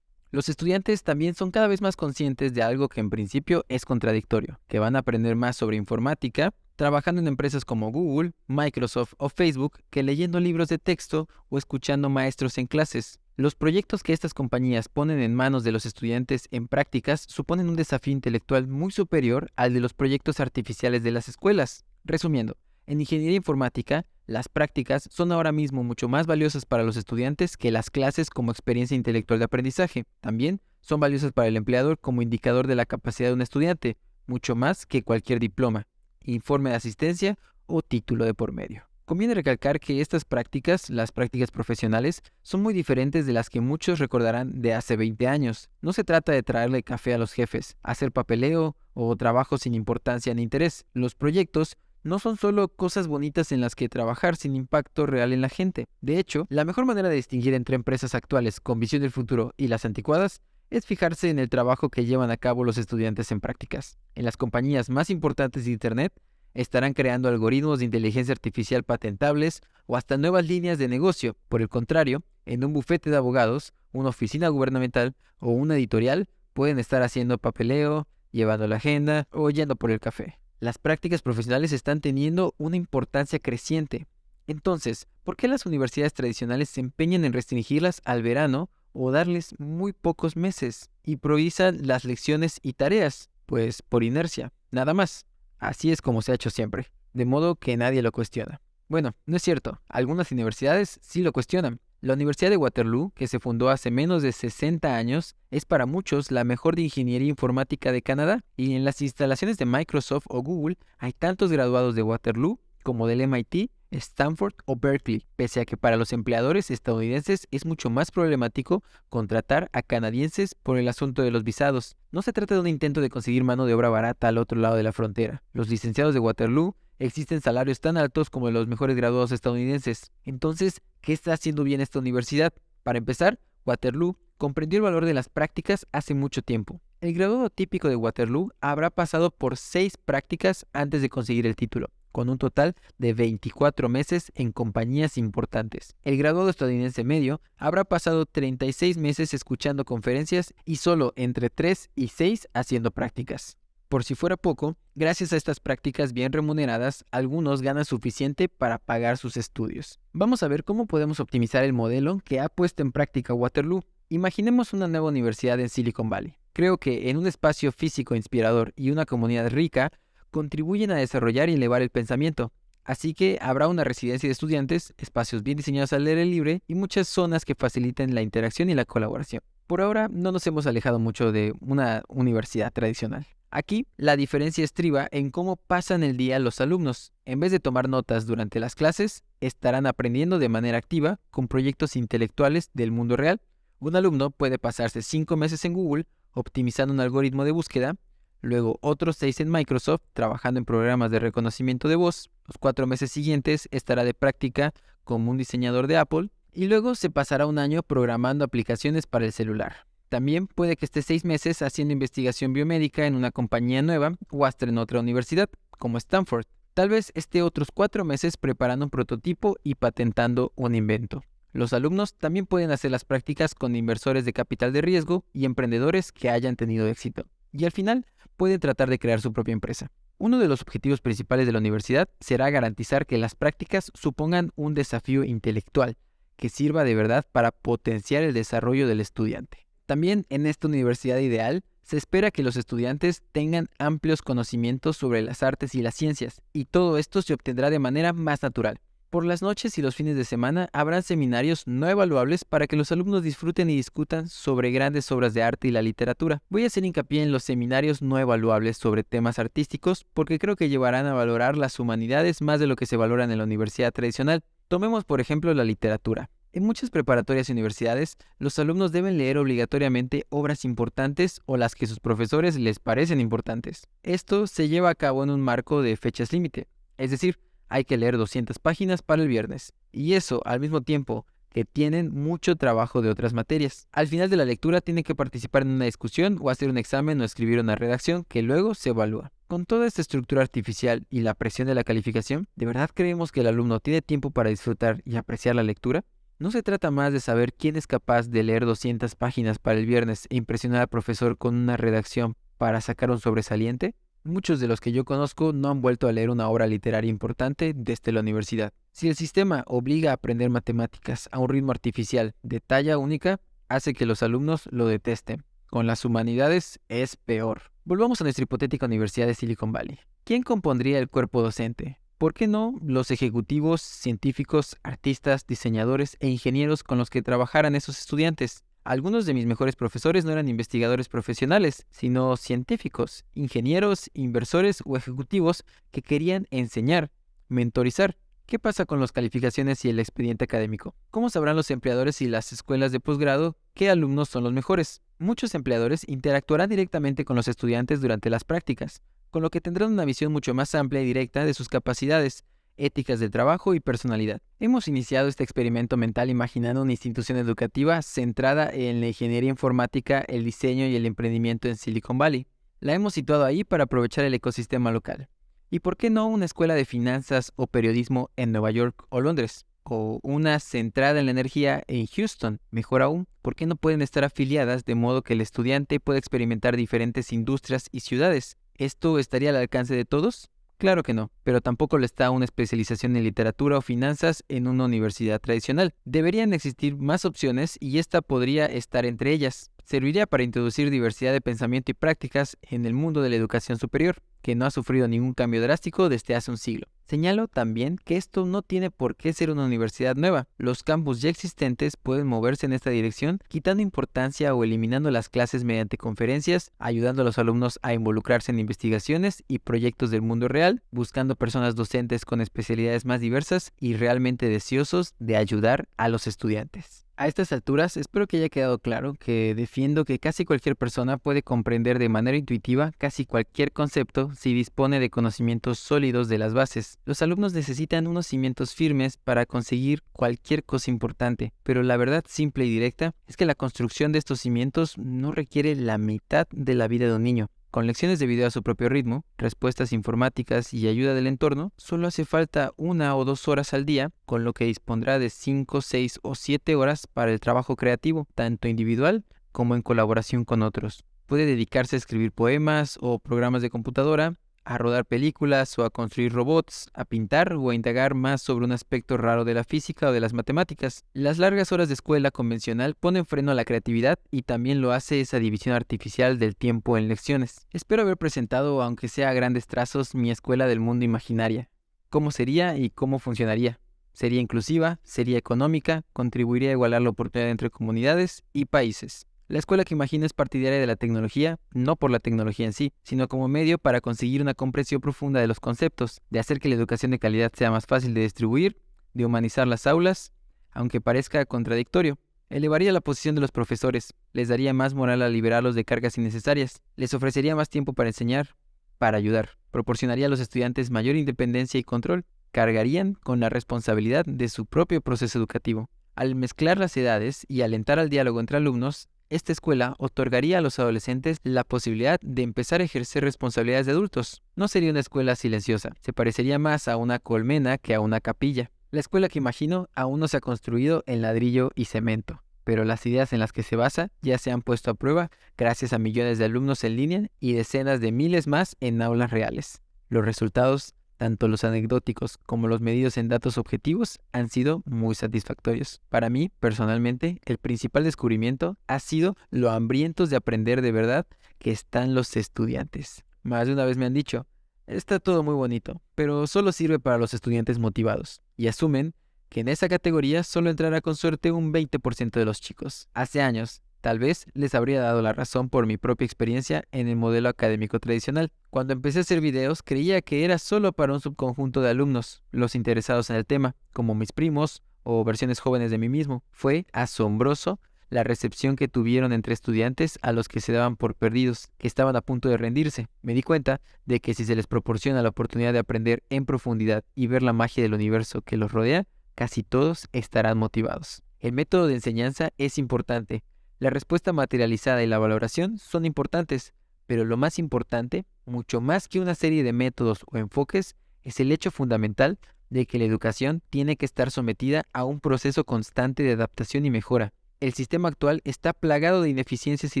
Speaker 1: Los estudiantes también son cada vez más conscientes de algo que en principio es contradictorio, que van a aprender más sobre informática trabajando en empresas como Google, Microsoft o Facebook que leyendo libros de texto o escuchando maestros en clases. Los proyectos que estas compañías ponen en manos de los estudiantes en prácticas suponen un desafío intelectual muy superior al de los proyectos artificiales de las escuelas. Resumiendo, en ingeniería informática, las prácticas son ahora mismo mucho más valiosas para los estudiantes que las clases como experiencia intelectual de aprendizaje. También son valiosas para el empleador como indicador de la capacidad de un estudiante, mucho más que cualquier diploma, informe de asistencia o título de por medio. Conviene recalcar que estas prácticas, las prácticas profesionales, son muy diferentes de las que muchos recordarán de hace 20 años. No se trata de traerle café a los jefes, hacer papeleo o trabajo sin importancia ni interés. Los proyectos no son solo cosas bonitas en las que trabajar sin impacto real en la gente. De hecho, la mejor manera de distinguir entre empresas actuales con visión del futuro y las anticuadas es fijarse en el trabajo que llevan a cabo los estudiantes en prácticas. En las compañías más importantes de Internet estarán creando algoritmos de inteligencia artificial patentables o hasta nuevas líneas de negocio. Por el contrario, en un bufete de abogados, una oficina gubernamental o una editorial pueden estar haciendo papeleo, llevando la agenda o yendo por el café. Las prácticas profesionales están teniendo una importancia creciente. Entonces, ¿por qué las universidades tradicionales se empeñan en restringirlas al verano o darles muy pocos meses y priorizan las lecciones y tareas? Pues por inercia, nada más. Así es como se ha hecho siempre, de modo que nadie lo cuestiona. Bueno, no es cierto, algunas universidades sí lo cuestionan. La Universidad de Waterloo, que se fundó hace menos de 60 años, es para muchos la mejor de ingeniería informática de Canadá, y en las instalaciones de Microsoft o Google hay tantos graduados de Waterloo como del MIT, Stanford o Berkeley, pese a que para los empleadores estadounidenses es mucho más problemático contratar a canadienses por el asunto de los visados. No se trata de un intento de conseguir mano de obra barata al otro lado de la frontera. Los licenciados de Waterloo existen salarios tan altos como los mejores graduados estadounidenses. Entonces, ¿qué está haciendo bien esta universidad? Para empezar, Waterloo comprendió el valor de las prácticas hace mucho tiempo. El graduado típico de Waterloo habrá pasado por 6 prácticas antes de conseguir el título, con un total de 24 meses en compañías importantes. El graduado estadounidense medio habrá pasado 36 meses escuchando conferencias y solo entre 3 y 6 haciendo prácticas. Por si fuera poco, gracias a estas prácticas bien remuneradas, algunos ganan suficiente para pagar sus estudios. Vamos a ver cómo podemos optimizar el modelo que ha puesto en práctica Waterloo. Imaginemos una nueva universidad en Silicon Valley. Creo que en un espacio físico inspirador y una comunidad rica, contribuyen a desarrollar y elevar el pensamiento. Así que habrá una residencia de estudiantes, espacios bien diseñados al aire libre y muchas zonas que faciliten la interacción y la colaboración. Por ahora no nos hemos alejado mucho de una universidad tradicional. Aquí, la diferencia estriba en cómo pasan el día los alumnos. En vez de tomar notas durante las clases, estarán aprendiendo de manera activa con proyectos intelectuales del mundo real. Un alumno puede pasarse 5 meses en Google optimizando un algoritmo de búsqueda, luego otros 6 en Microsoft trabajando en programas de reconocimiento de voz. Los 4 meses siguientes estará de práctica como un diseñador de Apple y luego se pasará un año programando aplicaciones para el celular. También puede que esté 6 meses haciendo investigación biomédica en una compañía nueva o hasta en otra universidad, como Stanford. Tal vez esté otros 4 meses preparando un prototipo y patentando un invento. Los alumnos también pueden hacer las prácticas con inversores de capital de riesgo y emprendedores que hayan tenido éxito. Y al final, pueden tratar de crear su propia empresa. Uno de los objetivos principales de la universidad será garantizar que las prácticas supongan un desafío intelectual que sirva de verdad para potenciar el desarrollo del estudiante. También en esta universidad ideal se espera que los estudiantes tengan amplios conocimientos sobre las artes y las ciencias, y todo esto se obtendrá de manera más natural. Por las noches y los fines de semana habrán seminarios no evaluables para que los alumnos disfruten y discutan sobre grandes obras de arte y la literatura. Voy a hacer hincapié en los seminarios no evaluables sobre temas artísticos porque creo que llevarán a valorar las humanidades más de lo que se valoran en la universidad tradicional. Tomemos por ejemplo la literatura. En muchas preparatorias y universidades, los alumnos deben leer obligatoriamente obras importantes o las que sus profesores les parecen importantes. Esto se lleva a cabo en un marco de fechas límite, es decir, hay que leer 200 páginas para el viernes, y eso al mismo tiempo que tienen mucho trabajo de otras materias. Al final de la lectura tienen que participar en una discusión o hacer un examen o escribir una redacción que luego se evalúa. Con toda esta estructura artificial y la presión de la calificación, ¿de verdad creemos que el alumno tiene tiempo para disfrutar y apreciar la lectura? ¿No se trata más de saber quién es capaz de leer 200 páginas para el viernes e impresionar al profesor con una redacción para sacar un sobresaliente? Muchos de los que yo conozco no han vuelto a leer una obra literaria importante desde la universidad. Si el sistema obliga a aprender matemáticas a un ritmo artificial de talla única, hace que los alumnos lo detesten. Con las humanidades es peor. Volvamos a nuestra hipotética Universidad de Silicon Valley. ¿Quién compondría el cuerpo docente? ¿Por qué no los ejecutivos, científicos, artistas, diseñadores e ingenieros con los que trabajaran esos estudiantes? Algunos de mis mejores profesores no eran investigadores profesionales, sino científicos, ingenieros, inversores o ejecutivos que querían enseñar, mentorizar. ¿Qué pasa con las calificaciones y el expediente académico? ¿Cómo sabrán los empleadores y las escuelas de posgrado qué alumnos son los mejores? Muchos empleadores interactuarán directamente con los estudiantes durante las prácticas, con lo que tendrán una visión mucho más amplia y directa de sus capacidades, éticas del trabajo y personalidad. Hemos iniciado este experimento mental imaginando una institución educativa centrada en la ingeniería informática, el diseño y el emprendimiento en Silicon Valley. La hemos situado ahí para aprovechar el ecosistema local. ¿Y por qué no una escuela de finanzas o periodismo en Nueva York o Londres? O una centrada en la energía en Houston. Mejor aún, ¿por qué no pueden estar afiliadas de modo que el estudiante pueda experimentar diferentes industrias y ciudades? ¿Esto estaría al alcance de todos? Claro que no, pero tampoco lo está una especialización en literatura o finanzas en una universidad tradicional. Deberían existir más opciones y esta podría estar entre ellas. Serviría para introducir diversidad de pensamiento y prácticas en el mundo de la educación superior, que no ha sufrido ningún cambio drástico desde hace un siglo. Señalo también que esto no tiene por qué ser una universidad nueva. Los campus ya existentes pueden moverse en esta dirección, quitando importancia o eliminando las clases mediante conferencias, ayudando a los alumnos a involucrarse en investigaciones y proyectos del mundo real, buscando personas docentes con especialidades más diversas y realmente deseosos de ayudar a los estudiantes. A estas alturas, espero que haya quedado claro que defiendo que casi cualquier persona puede comprender de manera intuitiva casi cualquier concepto si dispone de conocimientos sólidos de las bases. Los alumnos necesitan unos cimientos firmes para conseguir cualquier cosa importante, pero la verdad simple y directa es que la construcción de estos cimientos no requiere la mitad de la vida de un niño. Con lecciones de video a su propio ritmo, respuestas informáticas y ayuda del entorno, solo hace falta 1 o 2 horas al día, con lo que dispondrá de 5, 6 o 7 horas para el trabajo creativo, tanto individual como en colaboración con otros. Puede dedicarse a escribir poemas o programas de computadora, a rodar películas o a construir robots, a pintar o a indagar más sobre un aspecto raro de la física o de las matemáticas. Las largas horas de escuela convencional ponen freno a la creatividad y también lo hace esa división artificial del tiempo en lecciones. Espero haber presentado, aunque sea a grandes trazos, mi escuela del mundo imaginaria. ¿Cómo sería y cómo funcionaría? Sería inclusiva, sería económica, contribuiría a igualar la oportunidad entre comunidades y países. La escuela que imagino es partidaria de la tecnología, no por la tecnología en sí, sino como medio para conseguir una comprensión profunda de los conceptos, de hacer que la educación de calidad sea más fácil de distribuir, de humanizar las aulas, aunque parezca contradictorio. Elevaría la posición de los profesores, les daría más moral al liberarlos de cargas innecesarias, les ofrecería más tiempo para enseñar, para ayudar, proporcionaría a los estudiantes mayor independencia y control, cargarían con la responsabilidad de su propio proceso educativo. Al mezclar las edades y alentar al diálogo entre alumnos, esta escuela otorgaría a los adolescentes la posibilidad de empezar a ejercer responsabilidades de adultos. No sería una escuela silenciosa, se parecería más a una colmena que a una capilla. La escuela que imagino aún no se ha construido en ladrillo y cemento, pero las ideas en las que se basa ya se han puesto a prueba gracias a millones de alumnos en línea y decenas de miles más en aulas reales. Los resultados, tanto los anecdóticos como los medidos en datos objetivos, han sido muy satisfactorios. Para mí, personalmente, el principal descubrimiento ha sido lo hambrientos de aprender de verdad que están los estudiantes. Más de una vez me han dicho, Está todo muy bonito, pero solo sirve para los estudiantes motivados, y asumen que en esa categoría solo entrará con suerte un 20% de los chicos. Hace años, tal vez les habría dado la razón por mi propia experiencia en el modelo académico tradicional. Cuando empecé a hacer videos, creía que era solo para un subconjunto de alumnos, los interesados en el tema, como mis primos o versiones jóvenes de mí mismo. Fue asombroso la recepción que tuvieron entre estudiantes a los que se daban por perdidos, que estaban a punto de rendirse. Me di cuenta de que si se les proporciona la oportunidad de aprender en profundidad y ver la magia del universo que los rodea, casi todos estarán motivados. El método de enseñanza es importante. La respuesta materializada y la valoración son importantes, pero lo más importante, mucho más que una serie de métodos o enfoques, es el hecho fundamental de que la educación tiene que estar sometida a un proceso constante de adaptación y mejora. El sistema actual está plagado de ineficiencias y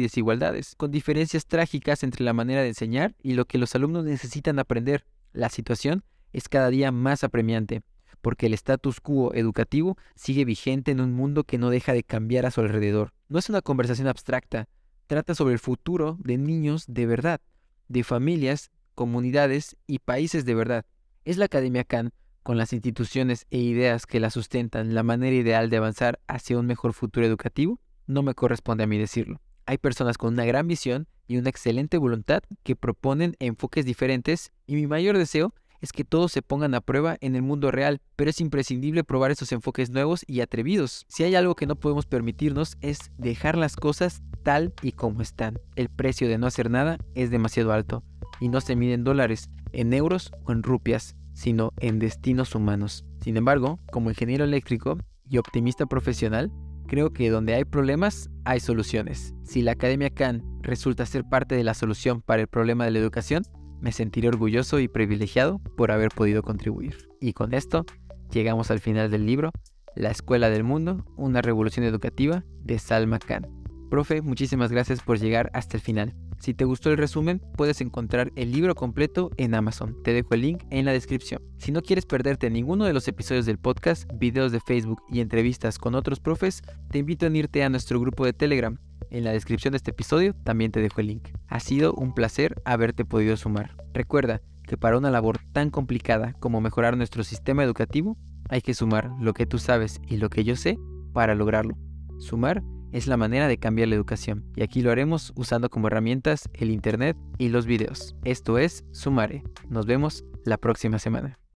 Speaker 1: desigualdades, con diferencias trágicas entre la manera de enseñar y lo que los alumnos necesitan aprender. La situación es cada día más apremiante, porque el status quo educativo sigue vigente en un mundo que no deja de cambiar a su alrededor. No es una conversación abstracta, trata sobre el futuro de niños de verdad, de familias, comunidades y países de verdad. Es la Academia Khan, con las instituciones e ideas que la sustentan, la manera ideal de avanzar hacia un mejor futuro educativo. No me corresponde a mí decirlo. Hay personas con una gran visión y una excelente voluntad que proponen enfoques diferentes, y mi mayor deseo es que todos se pongan a prueba en el mundo real, pero es imprescindible probar esos enfoques nuevos y atrevidos. Si hay algo que no podemos permitirnos es dejar las cosas tal y como están. El precio de no hacer nada es demasiado alto, y no se mide en dólares, en euros o en rupias, sino en destinos humanos. Sin embargo, como ingeniero eléctrico y optimista profesional, creo que donde hay problemas, hay soluciones. Si la Academia Khan resulta ser parte de la solución para el problema de la educación, me sentiré orgulloso y privilegiado por haber podido contribuir. Y con esto, llegamos al final del libro La Escuela del Mundo, una revolución educativa, de Salman Khan. Profe, muchísimas gracias por llegar hasta el final. Si te gustó el resumen, puedes encontrar el libro completo en Amazon. Te dejo el link en la descripción. Si no quieres perderte ninguno de los episodios del podcast, videos de Facebook y entrevistas con otros profes, te invito a unirte a nuestro grupo de Telegram. En la descripción de este episodio también te dejo el link. Ha sido un placer haberte podido sumar. Recuerda que para una labor tan complicada como mejorar nuestro sistema educativo, hay que sumar lo que tú sabes y lo que yo sé para lograrlo. Sumar es la manera de cambiar la educación, y aquí lo haremos usando como herramientas el internet y los videos. Esto es Sumare. Nos vemos la próxima semana.